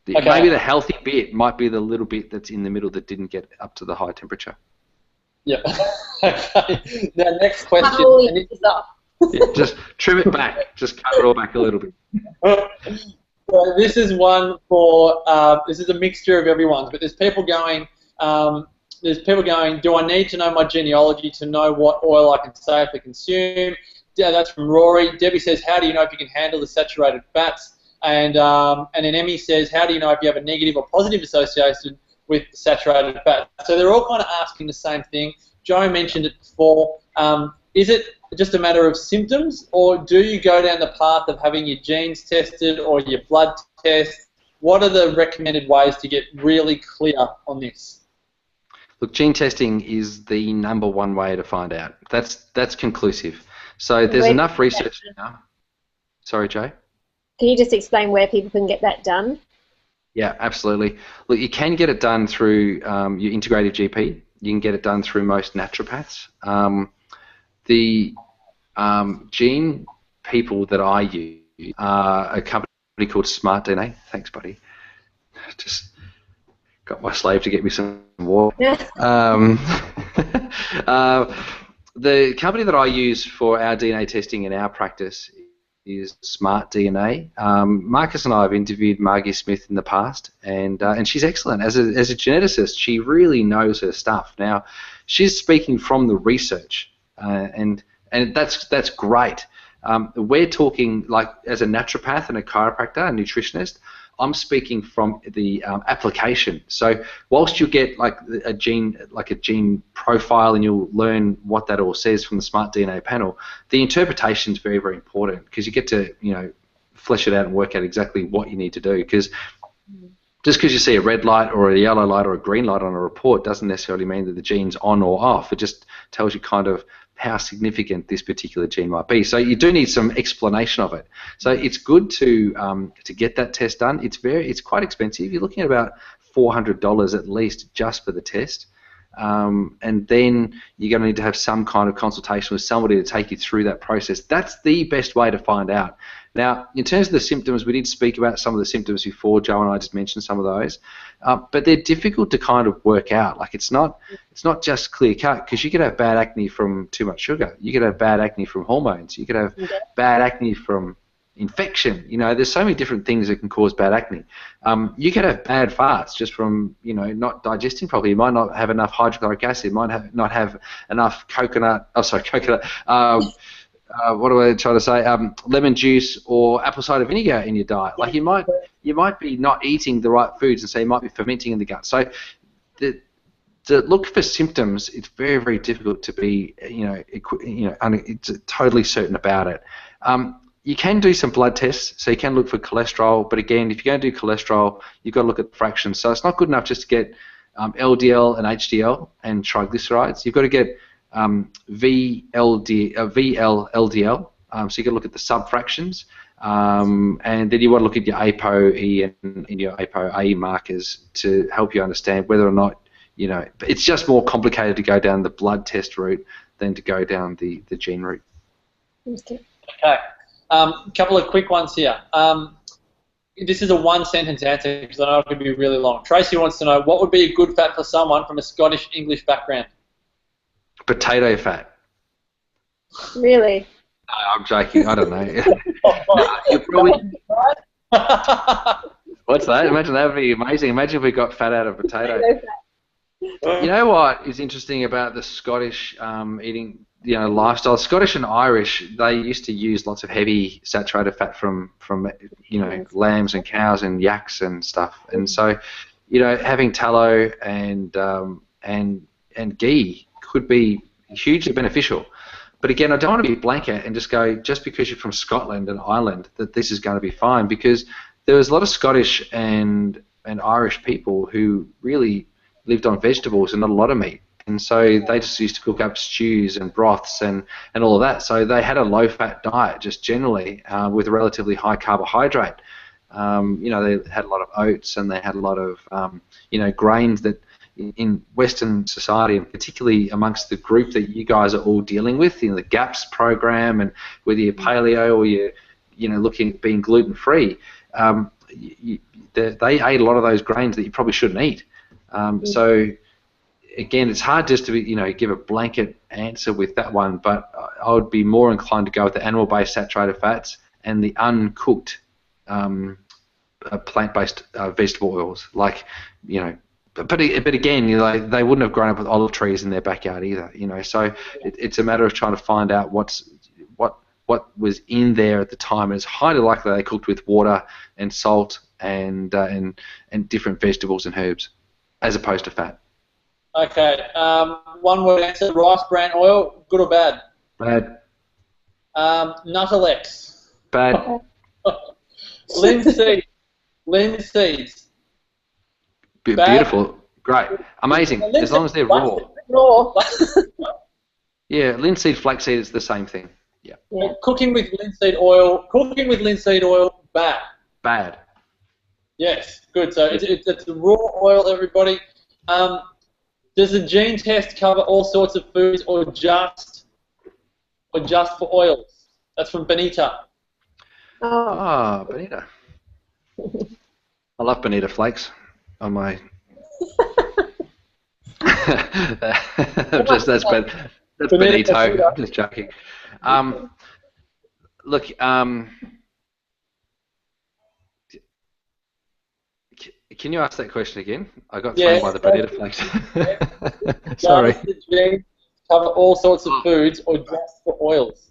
Okay. Maybe the healthy bit might be the little bit that's in the middle that didn't get up to the high temperature. Yeah. Okay. Now, next question. Just trim it back. Just cut it all back a little bit. So this is one for. This is a mixture of everyone's, but there's people going. Do I need to know my genealogy to know what oil I can safely consume? Yeah, that's from Rory. Debbie says, how do you know if you can handle the saturated fats? And then Emmy says, how do you know if you have a negative or positive association with saturated fat? So they're all kind of asking the same thing. Joe mentioned it before. Is it just a matter of symptoms, or do you go down the path of having your genes tested or your blood test? What are the recommended ways to get really clear on this? Look, gene testing is the #1 way to find out. That's conclusive. So there's enough research now. Sorry, Jay? Can you just explain where people can get that done? Yeah, absolutely. Look, you can get it done through your integrative GP. You can get it done through most naturopaths. The gene people that I use are a company called Smart DNA. Thanks, buddy. Just got my slave to get me some water. The company that I use for our DNA testing in our practice is Smart DNA. Marcus and I have interviewed Margie Smith in the past, and she's excellent. As a geneticist, she really knows her stuff. Now, she's speaking from the research, and that's great. We're talking, like, as a naturopath and a chiropractor, a nutritionist, I'm speaking from the application. So whilst you get like a gene profile and you'll learn what that all says from the Smart DNA panel, the interpretation is very, very important, because you get to flesh it out and work out exactly what you need to do. Because just because you see a red light or a yellow light or a green light on a report doesn't necessarily mean that the gene's on or off. It just tells you kind of how significant this particular gene might be. So you do need some explanation of it. So it's good to get that test done. It's quite expensive. You're looking at about $400 at least just for the test. And then you're going to need to have some kind of consultation with somebody to take you through that process. That's the best way to find out. Now, in terms of the symptoms, we did speak about some of the symptoms before. Joe and I just mentioned some of those, but they're difficult to kind of work out. Like, it's not just clear cut, because you could have bad acne from too much sugar. You could have bad acne from hormones. You could have bad acne from infection. You know, there's so many different things that can cause bad acne. You could have bad farts just from, you know, not digesting properly. You might not have enough hydrochloric acid. Not have enough coconut. Oh, sorry, coconut. What do I try to say? Lemon juice or apple cider vinegar in your diet. Like you might be not eating the right foods, and so you might be fermenting in the gut. So to look for symptoms, it's very, very difficult to be, it's totally certain about it. You can do some blood tests, so you can look for cholesterol, but again, if you're going to do cholesterol, you've got to look at the fractions. So it's not good enough just to get LDL and HDL and triglycerides. You've got to get VLDL, so you've got to look at the subfractions, and then you want to look at your ApoE and your ApoA markers to help you understand whether or not, you know, it's just more complicated to go down the blood test route than to go down the gene route. Okay. Couple of quick ones here. This is a one-sentence answer because I know it could be really long. Tracy wants to know, what would be a good fat for someone from a Scottish-English background? Potato fat. Really? No, I'm joking. I don't know. What's that? Imagine that would be amazing. Imagine if we got fat out of potato. You know what is interesting about the Scottish eating, lifestyle? Scottish and Irish, they used to use lots of heavy saturated fat from lambs and cows and yaks and stuff. And so, having tallow and ghee could be hugely beneficial. But again, I don't want to be blanket and just go, just because you're from Scotland and Ireland, that this is going to be fine, because there was a lot of Scottish and Irish people who really lived on vegetables and not a lot of meat. And so they just used to cook up stews and broths and all of that. So they had a low-fat diet just generally with a relatively high carbohydrate. They had a lot of oats, and they had a lot of, grains that in Western society, and particularly amongst the group that you guys are all dealing with, the GAPS program, and whether you're paleo or you're, looking at being gluten-free, they ate a lot of those grains that you probably shouldn't eat. So again, it's hard just to give a blanket answer with that one, but I would be more inclined to go with the animal-based saturated fats and the uncooked plant-based vegetable oils. But again, they wouldn't have grown up with olive trees in their backyard either. So it's a matter of trying to find out what was in there at the time. And it's highly likely they cooked with water and salt and different vegetables and herbs, as opposed to fat. Okay, one word answer: rice bran oil, good or bad? Bad. Nutalex. Bad. Linseeds. Beautiful. Great. Amazing. As long as they're raw. Raw. Yeah, linseed, flaxseed, it's the same thing. Yeah. Cooking with linseed oil, bad. Bad. Yes, good. So it's raw oil, everybody. Does the gene test cover all sorts of foods, or just for oils? That's from Benita. Oh, Benita. I love Benita flakes on my. that's Benito. I'm just joking. Look. Can you ask that question again? I got thrown by the Benita flakes. Sorry. Does the gene cover all sorts of foods, or just for oils?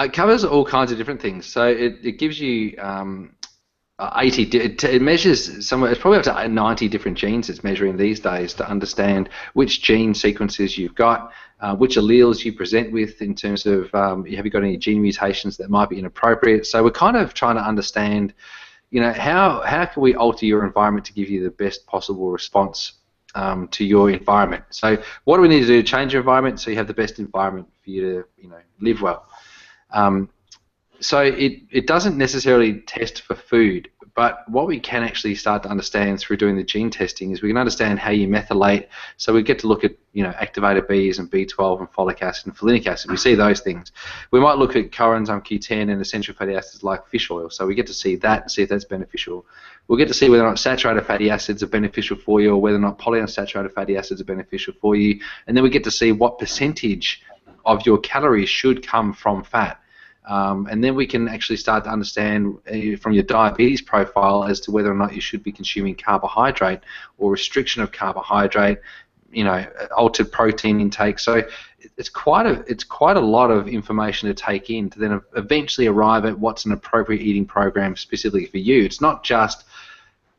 It covers all kinds of different things. So it gives you 80. It measures somewhere. It's probably up to 90 different genes it's measuring these days to understand which gene sequences you've got, which alleles you present with in terms of have you got any gene mutations that might be inappropriate. So we're kind of trying to understand, how can we alter your environment to give you the best possible response to your environment. So what do we need to do to change your environment so you have the best environment for you to live well. So it doesn't necessarily test for food, but what we can actually start to understand through doing the gene testing is we can understand how you methylate. So we get to look at activated Bs and B12 and folic acid and folinic acid. We see those things. We might look at coenzyme Q10 and essential fatty acids like fish oil. So we get to see that and see if that's beneficial. We'll get to see whether or not saturated fatty acids are beneficial for you, or whether or not polyunsaturated fatty acids are beneficial for you. And then we get to see what percentage of your calories should come from fat. And then we can actually start to understand from your diabetes profile as to whether or not you should be consuming carbohydrate or restriction of carbohydrate, altered protein intake. So it's quite a lot of information to take in to then eventually arrive at what's an appropriate eating program specifically for you. It's not just,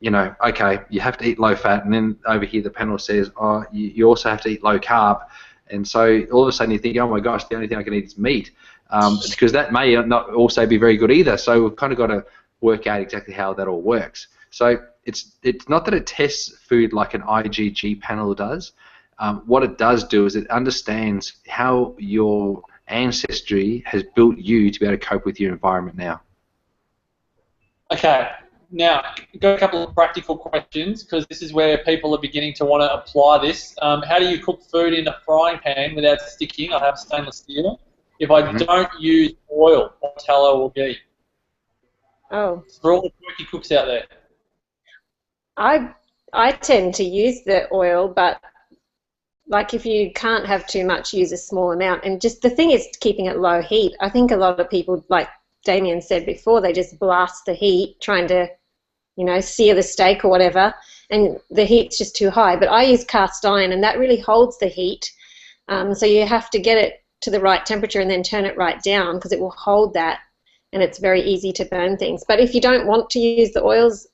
okay, you have to eat low fat, and then over here the panel says, oh, you also have to eat low carb. And so all of a sudden you think, oh my gosh, the only thing I can eat is meat, because that may not also be very good either. So we've kind of got to work out exactly how that all works. So it's not that it tests food like an IgG panel does. What it does do is it understands how your ancestry has built you to be able to cope with your environment now. Okay. Now, got a couple of practical questions, because this is where people are beginning to want to apply this. How do you cook food in a frying pan without sticking? I have stainless steel. If I don't use oil or tallow or ghee. Oh. For all the quirky cooks out there. I tend to use the oil, but like if you can't have too much, use a small amount. And just the thing is keeping it low heat. I think a lot of people, like Damian said before, they just blast the heat trying to, sear the steak or whatever, and the heat's just too high. But I use cast iron, and that really holds the heat. So you have to get it to the right temperature and then turn it right down, because it will hold that, and it's very easy to burn things. But if you don't want to use the oils,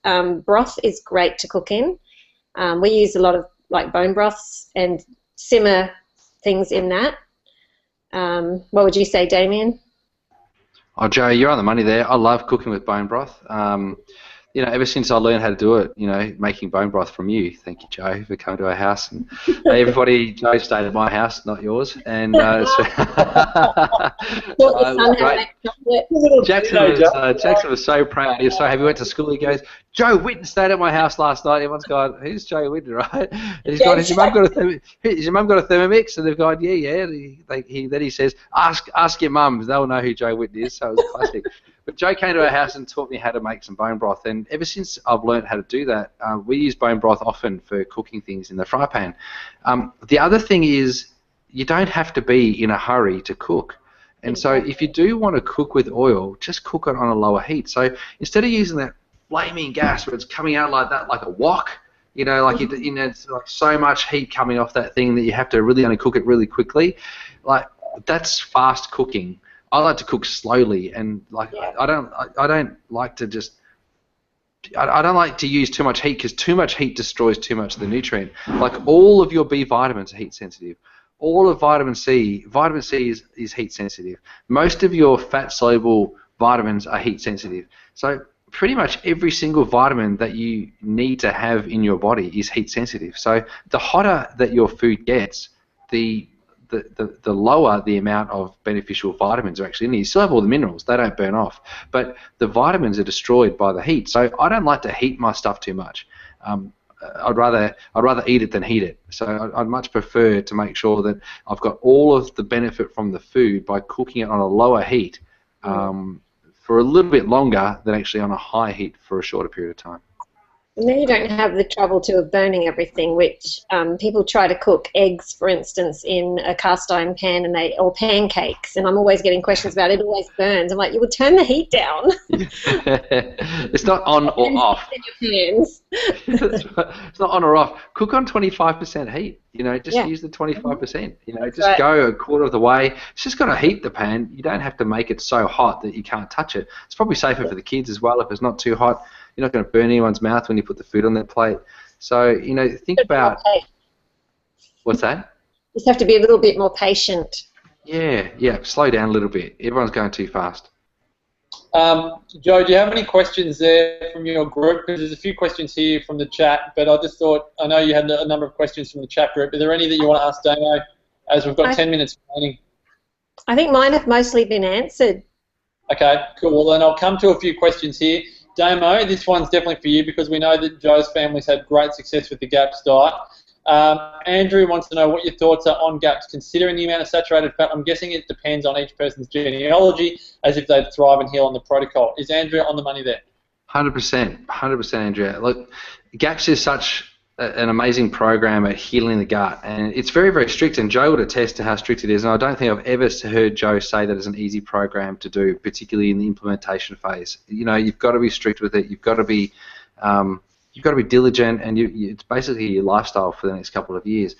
broth is great to cook in. We use a lot of like bone broths and simmer things in that. What would you say, Damian? Oh, Joe, you're on the money there. I love cooking with bone broth. Ever since I learned how to do it, making bone broth from you. Thank you, Joe, for coming to our house. And everybody, Joe stayed at my house, not yours. And Jackson was so proud. He was so happy. He went to school. He goes, Joe Whitton stayed at my house last night. Everyone's gone, who's Joe Whitton, right? And he's gone, has your mum got a Thermomix? And they've gone, yeah. Then he says, ask your mum. They'll know who Joe Whitton is. So it was classic. But Joe came to our house and taught me how to make some bone broth, and ever since I've learned how to do that, we use bone broth often for cooking things in the fry pan. The other thing is, you don't have to be in a hurry to cook. And so if you do want to cook with oil, just cook it on a lower heat. So instead of using that flaming gas where it's coming out like that, like a wok, it's like so much heat coming off that thing that you have to really only cook it really quickly, like that's fast cooking. I like to cook slowly, and I don't like to use too much heat, because too much heat destroys too much of the nutrient. Like all of your B vitamins are heat sensitive. All of vitamin C is heat sensitive. Most of your fat soluble vitamins are heat sensitive. So pretty much every single vitamin that you need to have in your body is heat sensitive. So the hotter that your food gets, the lower the amount of beneficial vitamins are actually in there. You still have all the minerals, they don't burn off, but the vitamins are destroyed by the heat. So I don't like to heat my stuff too much. I'd rather eat it than heat it. So I'd much prefer to make sure that I've got all of the benefit from the food by cooking it on a lower heat for a little bit longer than actually on a high heat for a shorter period of time. And then you don't have the trouble too of burning everything, which people try to cook eggs, for instance, in a cast iron pan, or pancakes, and I'm always getting questions about it. It always burns. I'm like, you would turn the heat down. It's not on or off. It's not on or off. Cook on 25% heat. Just use the 25%. Just go a quarter of the way. It's just got to heat the pan. You don't have to make it so hot that you can't touch it. It's probably safer for the kids as well if it's not too hot. You're not going to burn anyone's mouth when you put the food on their plate. So, think about... What's that? Just have to be a little bit more patient. Yeah. Slow down a little bit. Everyone's going too fast. Joe, do you have any questions there from your group? Because there's a few questions here from the chat, but I just thought, I know you had a number of questions from the chat group. Are there any that you want to ask Damo, as we've got 10 minutes remaining? I think mine have mostly been answered. Okay, cool. Well, then I'll come to a few questions here. Damo, this one's definitely for you, because we know that Joe's family's had great success with the GAPS diet. Andrew wants to know what your thoughts are on GAPS, considering the amount of saturated fat. I'm guessing it depends on each person's genealogy, as if they'd thrive and heal on the protocol. Is Andrew on the money there? 100%, Andrea. Look, GAPS is such an amazing program at healing the gut, and it's very, very strict, and Joe would attest to how strict it is, and I don't think I've ever heard Joe say that it's an easy program to do, particularly in the implementation phase. You know, you've got to be strict with it, you've got to be diligent, and it's basically your lifestyle for the next couple of years.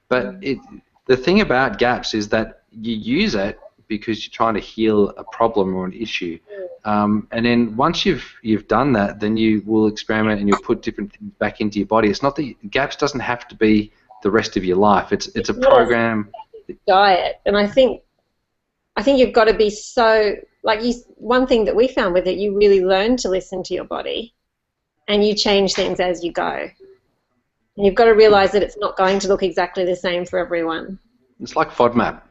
But the thing about GAPS is that you use it because you're trying to heal a problem or an issue. And then once you've done that, then you will experiment and you'll put different things back into your body. It's not that GAPS doesn't have to be the rest of your life. It's a program. Diet, and I think you've got to be so one thing that we found with it, you really learn to listen to your body, and you change things as you go. And you've got to realise that it's not going to look exactly the same for everyone. It's like FODMAP.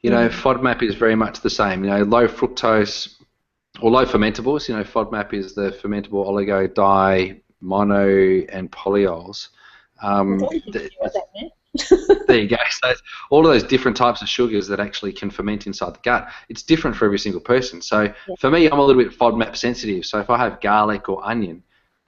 You know, FODMAP is very much the same. You know, low fructose or low fermentables. You know, FODMAP is the fermentable oligo, di, mono, and polyols. There you go. So all of those different types of sugars that actually can ferment inside the gut. It's different for every single person. So for me, I'm a little bit FODMAP sensitive. So if I have garlic or onion,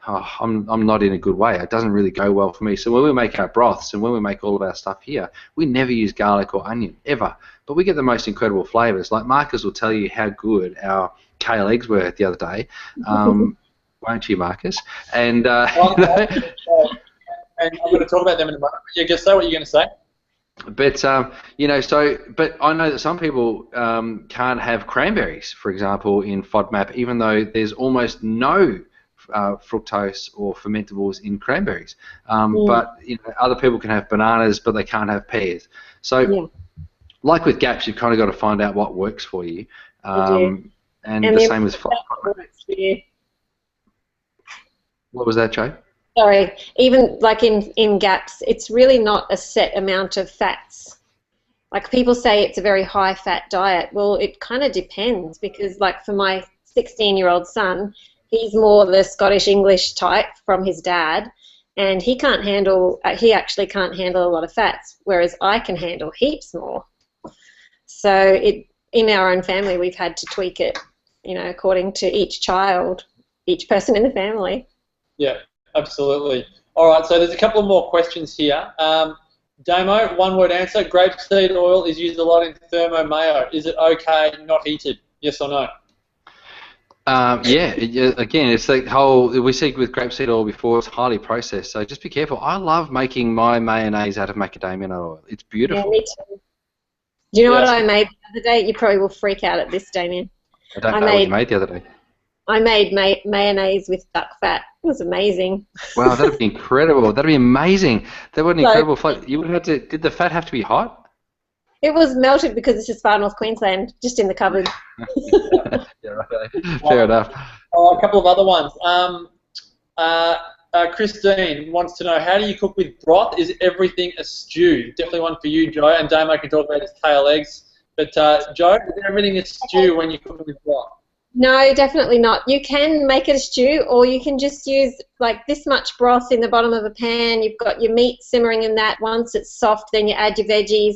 I'm not in a good way. It doesn't really go well for me. So when we make our broths and when we make all of our stuff here, we never use garlic or onion, ever. But we get the most incredible flavours. Like Marcus will tell you how good our kale eggs were the other day. Won't you, Marcus? And, and I'm going to talk about them in a moment. Yeah, say what you're going to say. But you know, but I know that some people can't have cranberries, for example, in FODMAP, even though there's almost no fructose or fermentables in cranberries. But you know, other people can have bananas, but they can't have pears. So, like with GAPS, you've kind of got to find out what works for you. And the same with FODMAP. What was that, Joe? Sorry, even like in GAPS, it's really not a set amount of fats. Like people say it's a very high fat diet. Well, it kind of depends, because like for my 16-year-old son, he's more the Scottish English type from his dad, and he actually can't handle a lot of fats, whereas I can handle heaps more. So in our own family, we've had to tweak it, you know, according to each child, each person in the family. Yeah. Absolutely. All right, so there's a couple of more questions here. Damo, one-word answer. Grapeseed oil is used a lot in thermo mayo. Is it okay, not heated? Yes or no? Yeah, again, it's the whole, we see with grapeseed oil before, it's highly processed, so just be careful. I love making my mayonnaise out of macadamia nut oil. It's beautiful. Yeah, me too. Do you know what I made the other day? You probably will freak out at this, Damian. I don't know what you made the other day. I made mayonnaise with duck fat. It was amazing. Wow, that'd be incredible. That'd be amazing. That would be incredible flavor. You would have to. Did the fat have to be hot? It was melted because this is far north Queensland, just in the cupboard. Yeah, right. Fair enough. A couple of other ones. Christine wants to know, how do you cook with broth? Is everything a stew? Definitely one for you, Joe. And Damo can talk about his kale eggs. But Joe, is everything a stew when you cook with broth? No, definitely not. You can make it a stew, or you can just use like this much broth in the bottom of a pan. You've got your meat simmering in that. Once it's soft, then you add your veggies.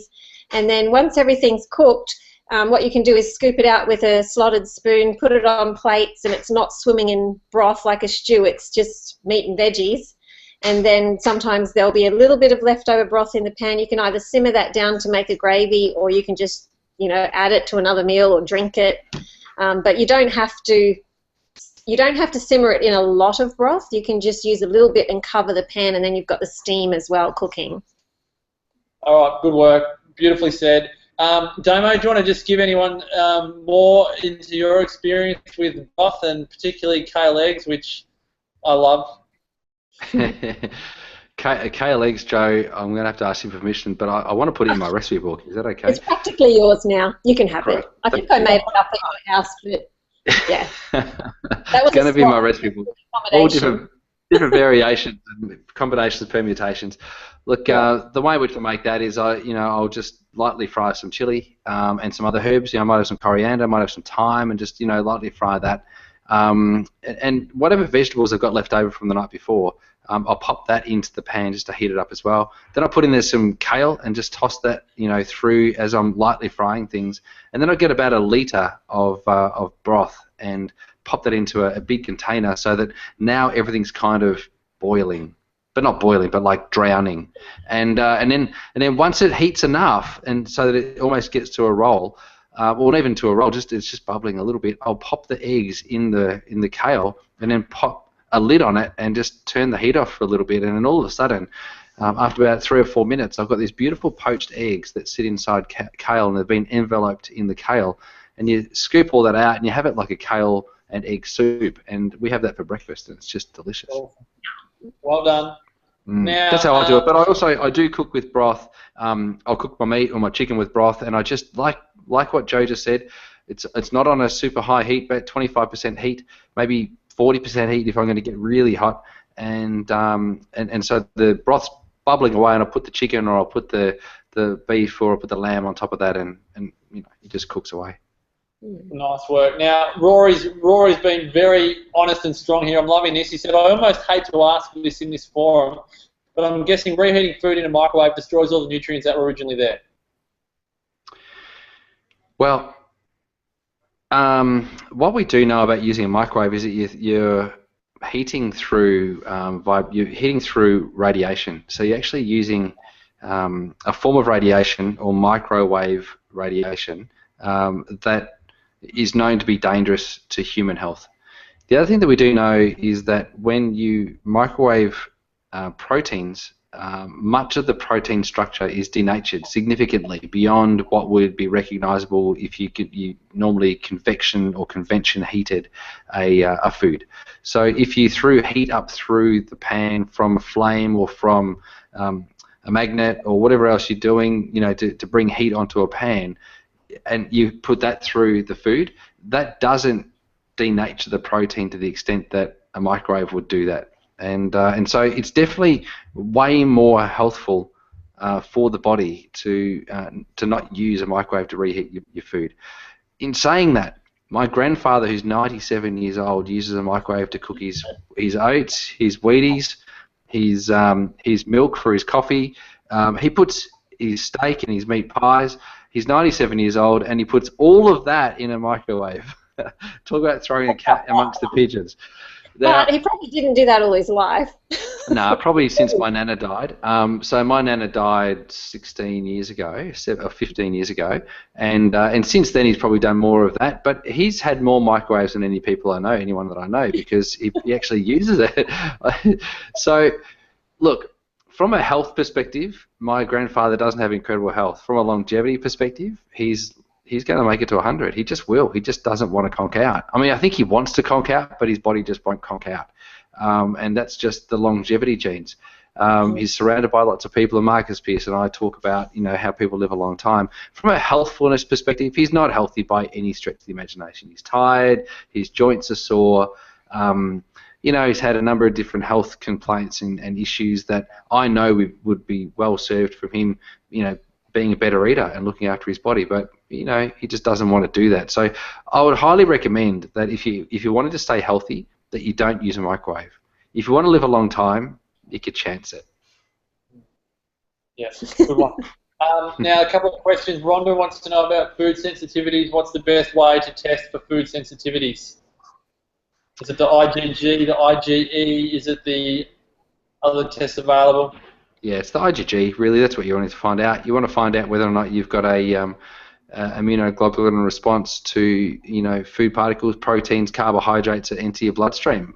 And then once everything's cooked, what you can do is scoop it out with a slotted spoon, put it on plates, and it's not swimming in broth like a stew. It's just meat and veggies. And then sometimes there'll be a little bit of leftover broth in the pan. You can either simmer that down to make a gravy, or you can just, you know, add it to another meal or drink it. But you don't have to simmer it in a lot of broth. You can just use a little bit and cover the pan, and then you've got the steam as well cooking. All right, good work. Beautifully said. Damo, do you want to just give anyone more into your experience with broth and particularly kale eggs, which I love? Kale eggs, Joe, I'm going to have to ask you permission, but I want to put it in my recipe book. Is that okay? It's practically yours now. You can have it. I think I made it up at my house, but yeah. It's going to be my recipe book. All different variations and combinations of permutations. Look, the way we can make that is I'll just lightly fry some chili and some other herbs. I might have some coriander, I might have some thyme, and just lightly fry that. And whatever vegetables I've got left over from the night before, I'll pop that into the pan just to heat it up as well. Then I'll put in there some kale and just toss that through as I'm lightly frying things. And then I'll get about 1 litre of broth and pop that into a big container so that now everything's kind of boiling. but not boiling, but like drowning, and then once it heats enough, and so that it almost gets to a roll, or not even to a roll, it's just bubbling a little bit. I'll pop the eggs in the kale, and then pop a lid on it, and just turn the heat off for a little bit, and then all of a sudden, after about 3 or 4 minutes, I've got these beautiful poached eggs that sit inside kale, and they've been enveloped in the kale, and you scoop all that out, and you have it like a kale and egg soup, and we have that for breakfast, and it's just delicious. Well done. Now, that's how I do it. But I do cook with broth. I'll cook my meat or my chicken with broth, and I just like what Joe just said. It's not on a super high heat, but 25% heat, maybe 40% heat if I'm going to get really hot, and so the broth's bubbling away, and I'll put the chicken, or I'll put the beef, or I'll put the lamb on top of that, and it just cooks away. Nice work. Now, Rory's been very honest and strong here. I'm loving this. He said, I almost hate to ask this in this forum, but I'm guessing reheating food in a microwave destroys all the nutrients that were originally there. Well, what we do know about using a microwave is that you're heating through radiation. So you're actually using a form of radiation, or microwave radiation, that is known to be dangerous to human health. The other thing that we do know is that when you microwave proteins, much of the protein structure is denatured significantly beyond what would be recognizable if you normally convection heated a food. So if you threw heat up through the pan from a flame, or from a magnet, or whatever else you're doing, to bring heat onto a pan, and you put that through the food, that doesn't denature the protein to the extent that a microwave would do that. And so it's definitely way more healthful for the body to not use a microwave to reheat your food. In saying that, my grandfather, who's 97 years old, uses a microwave to cook his oats, his Wheaties, his milk for his coffee. He puts his steak and his meat pies. He's 97 years old, and he puts all of that in a microwave. Talk about throwing a cat amongst the pigeons. But he probably didn't do that all his life. No, probably since my nana died. So my nana died 16 years ago, or 15 years ago, and since then he's probably done more of that. But he's had more microwaves than anyone that I know, because he actually uses it. So, look, from a health perspective, my grandfather doesn't have incredible health. From a longevity perspective, he's going to make it to 100. He just will. He just doesn't want to conk out. I mean, I think he wants to conk out, but his body just won't conk out. And that's just the longevity genes. He's surrounded by lots of people, and Marcus Pearce and I talk about, how people live a long time. From a healthfulness perspective, he's not healthy by any stretch of the imagination. He's tired. His joints are sore. He's had a number of different health complaints and issues that I know would be well served from him, being a better eater and looking after his body. But, he just doesn't want to do that. So I would highly recommend that if you wanted to stay healthy, that you don't use a microwave. If you want to live a long time, you could chance it. Yes, good one. Now, a couple of questions. Rhonda wants to know about food sensitivities. What's the best way to test for food sensitivities? Is it the IgG, the IgE? Is it the other tests available? Yeah, it's the IgG, really. That's what you wanted to find out. You want to find out whether or not you've got a immunoglobulin response to food particles, proteins, carbohydrates that enter your bloodstream.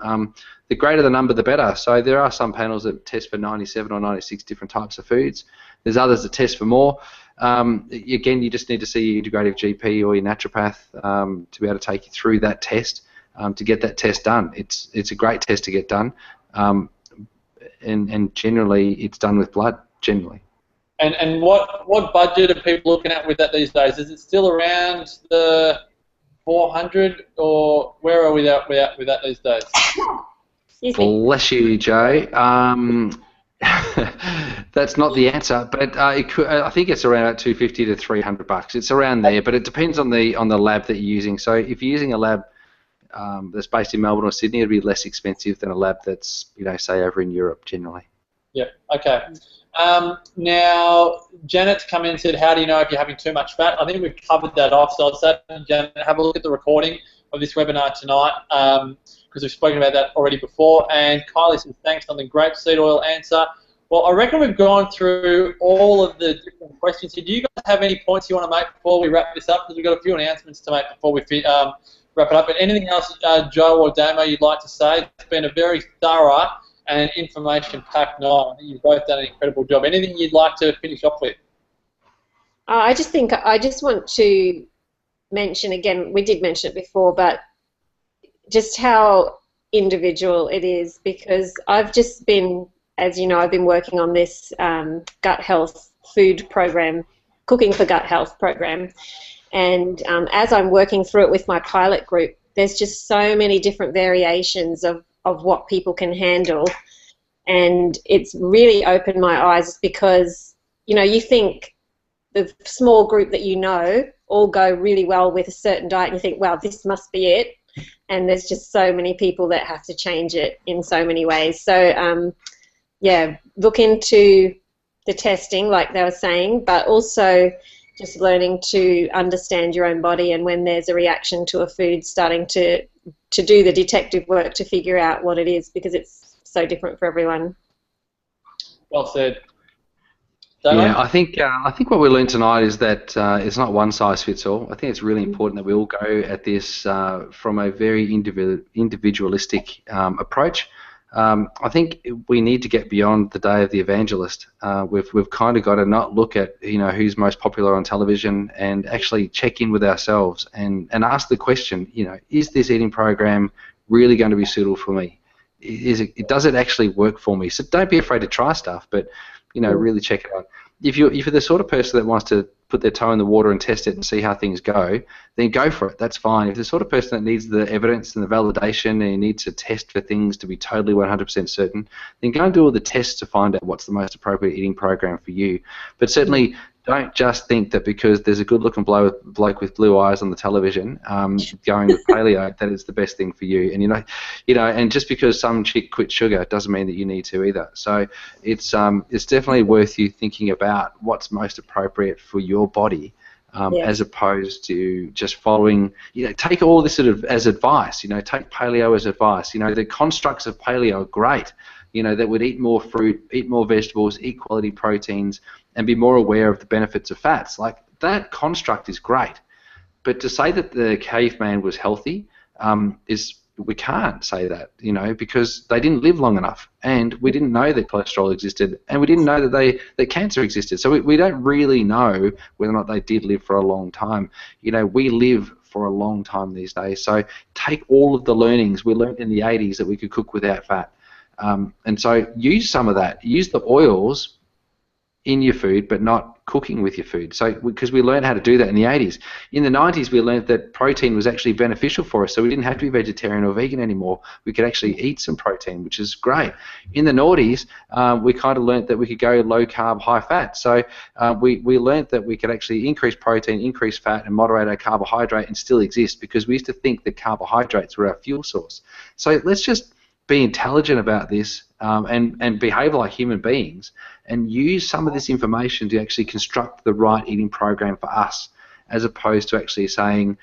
The greater the number, the better. So there are some panels that test for 97 or 96 different types of foods. There's others that test for more. Again, you just need to see your integrative GP or your naturopath to be able to take you through that test to get that test done. It's a great test to get done, and generally it's done with blood. Generally. And what budget are people looking at with that these days? Is it still around the 400, or where are we at with that these days? Bless you, Joe. That's not the answer, but I think it's around $250 to $300. It's around there, but it depends on the lab that you're using. So if you're using a lab that's based in Melbourne or Sydney, it'll be less expensive than a lab that's say over in Europe generally. Yeah. Okay. Now, Janet's come in and said, how do you know if you're having too much fat? I think we've covered that off, so I'll say, Janet, have a look at the recording. of this webinar tonight, because we've spoken about that already before. And Kylie says, thanks on the grapeseed oil answer. Well, I reckon we've gone through all of the different questions here. Do you guys have any points you want to make before we wrap this up? Because we've got a few announcements to make before we wrap it up. But anything else, Joe or Damo, you'd like to say? It's been a very thorough and information-packed night. I think you've both done an incredible job. Anything you'd like to finish off with? I just want to mention again, we did mention it before, but just how individual it is, because I've just been, as you know, I've been working on this gut health food program, Cooking for Gut Health program, and as I'm working through it with my pilot group, there's just so many different variations of what people can handle, and it's really opened my eyes, because, you know, you think the small group that you know all go really well with a certain diet, and you think, well, this must be it, and there's just so many people that have to change it in so many ways. So yeah, look into the testing, like they were saying, but also just learning to understand your own body, and when there's a reaction to a food, starting to do the detective work to figure out what it is, because it's so different for everyone. Well said. Yeah, I think what we learned tonight is that it's not one size fits all. I think it's really important that we all go at this from a very individualistic approach. I think we need to get beyond the day of the evangelist. We've kind of got to not look at, you know, who's most popular on television, and actually check in with ourselves and ask the question, you know, is this eating program really going to be suitable for me? Does it actually work for me? So don't be afraid to try stuff, but, you know, really check it out. If you're the sort of person that wants to put their toe in the water and test it and see how things go, then go for it. That's fine. If you're the sort of person that needs the evidence and the validation, and you need to test for things to be totally 100% certain, then go and do all the tests to find out what's the most appropriate eating program for you. But certainly don't just think that because there's a good-looking bloke with blue eyes on the television going with paleo, that is the best thing for you. And you know, and just because some chick quit sugar doesn't mean that you need to either. So it's definitely worth you thinking about what's most appropriate for your body, as opposed to just following. You know, take all this sort of as advice. You know, take paleo as advice. You know, the constructs of paleo are great. You know, that would eat more fruit, eat more vegetables, eat quality proteins, and be more aware of the benefits of fats. Like, that construct is great. But to say that the caveman was healthy, we can't say that, you know, because they didn't live long enough, and we didn't know that cholesterol existed, and we didn't know that cancer existed. So we don't really know whether or not they did live for a long time. You know, we live for a long time these days. So take all of the learnings we learned in the 80s that we could cook without fat. And so use some of that. Use the oils in your food, but not cooking with your food. So because we learned how to do that in the 80s. In the 90s, we learned that protein was actually beneficial for us, so we didn't have to be vegetarian or vegan anymore. We could actually eat some protein, which is great. In the noughties, we kind of learned that we could go low carb, high fat. So we learned that we could actually increase protein, increase fat, and moderate our carbohydrate and still exist, because we used to think that carbohydrates were our fuel source. So let's just be intelligent about this, and behave like human beings, and use some of this information to actually construct the right eating program for us, as opposed to actually saying,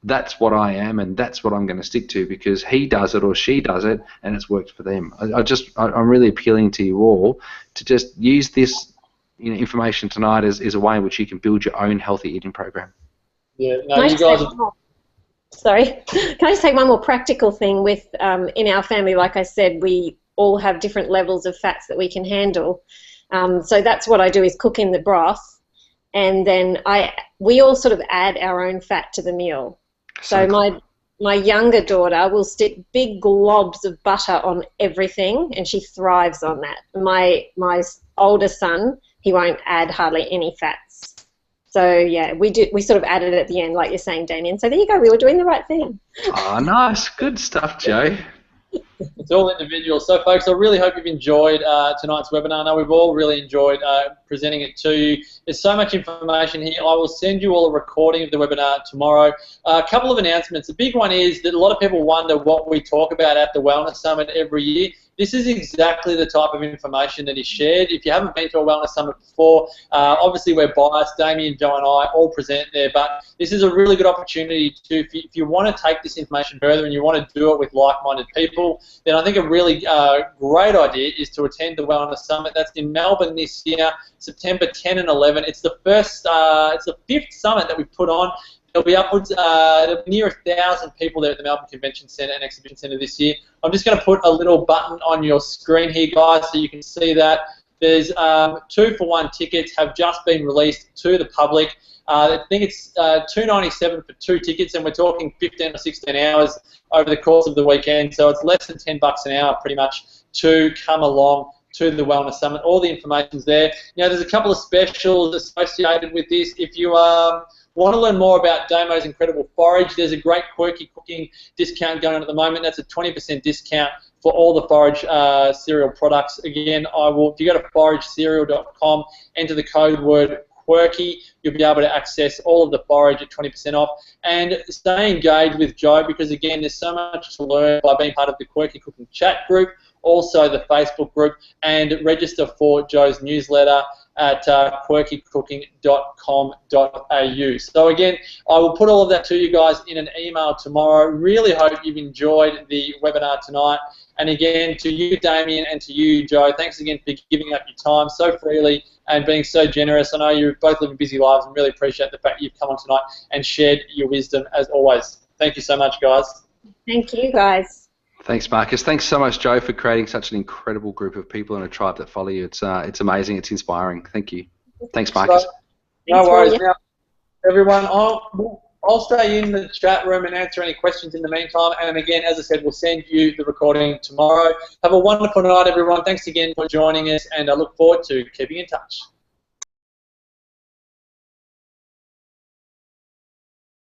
that's what I am and that's what I'm going to stick to because he does it or she does it and it's worked for them. I'm really appealing to you all to just use this, you know, information tonight as a way in which you can build your own healthy eating program. Yeah, no, you guys. Sorry, can I just take one more practical thing with in our family? Like I said, we all have different levels of fats that we can handle. So that's what I do, is cook in the broth, and then we all sort of add our own fat to the meal. So my younger daughter will stick big globs of butter on everything, and she thrives on that. My older son, he won't add hardly any fats. So yeah, we sort of added it at the end, like you're saying, Damian. So there you go, we were doing the right thing. Oh, nice, good stuff, Joe. It's all individual. So, folks, I really hope you've enjoyed tonight's webinar. I know we've all really enjoyed presenting it to you. There's so much information here. I will send you all a recording of the webinar tomorrow. A couple of announcements. The big one is that a lot of people wonder what we talk about at the Wellness Summit every year. this is exactly the type of information that is shared. If you haven't been to a wellness summit before, obviously we're biased. Damian, Joe, and I all present there, but this is a really good opportunity to, if you want to take this information further and you want to do it with like-minded people, then I think a really great idea is to attend the Wellness Summit. That's in Melbourne this year, September 10 and 11. It's the first, it's the 5th summit that we've put on. There'll be upwards, there'll be near 1,000 people there at the Melbourne Convention Centre and Exhibition Centre this year. I'm just going to put a little button on your screen here, guys, so you can see that. There's 2-for-1 tickets have just been released to the public. I think it's $2.97 for 2 tickets, and we're talking 15 or 16 hours over the course of the weekend. So it's less than $10 an hour, pretty much, to come along to the Wellness Summit. All the information's there. Now, there's a couple of specials associated with this. If you want to learn more about Damo's incredible forage, there's a great quirky cooking discount going on at the moment. That's a 20% discount for all the forage cereal products. Again, if you go to foragecereal.com, enter the code word quirky, you'll be able to access all of the forage at 20% off. And stay engaged with Joe, because again, there's so much to learn by being part of the Quirky Cooking chat group, also the Facebook group, and register for Joe's newsletter at quirkycooking.com.au. So again, I will put all of that to you guys in an email tomorrow. Really hope you've enjoyed the webinar tonight. And again, to you, Damian, and to you, Joe, thanks again for giving up your time so freely and being so generous. I know you both live busy lives, and really appreciate the fact you've come on tonight and shared your wisdom as always. Thank you so much, guys. Thank you, guys. Thanks, Marcus. Thanks so much, Joe, for creating such an incredible group of people and a tribe that follow you. It's amazing. It's inspiring. Thank you. Thanks, Marcus. No worries. Now, everyone, I'll stay in the chat room and answer any questions in the meantime. And again, as I said, we'll send you the recording tomorrow. Have a wonderful night, everyone. Thanks again for joining us, and I look forward to keeping in touch.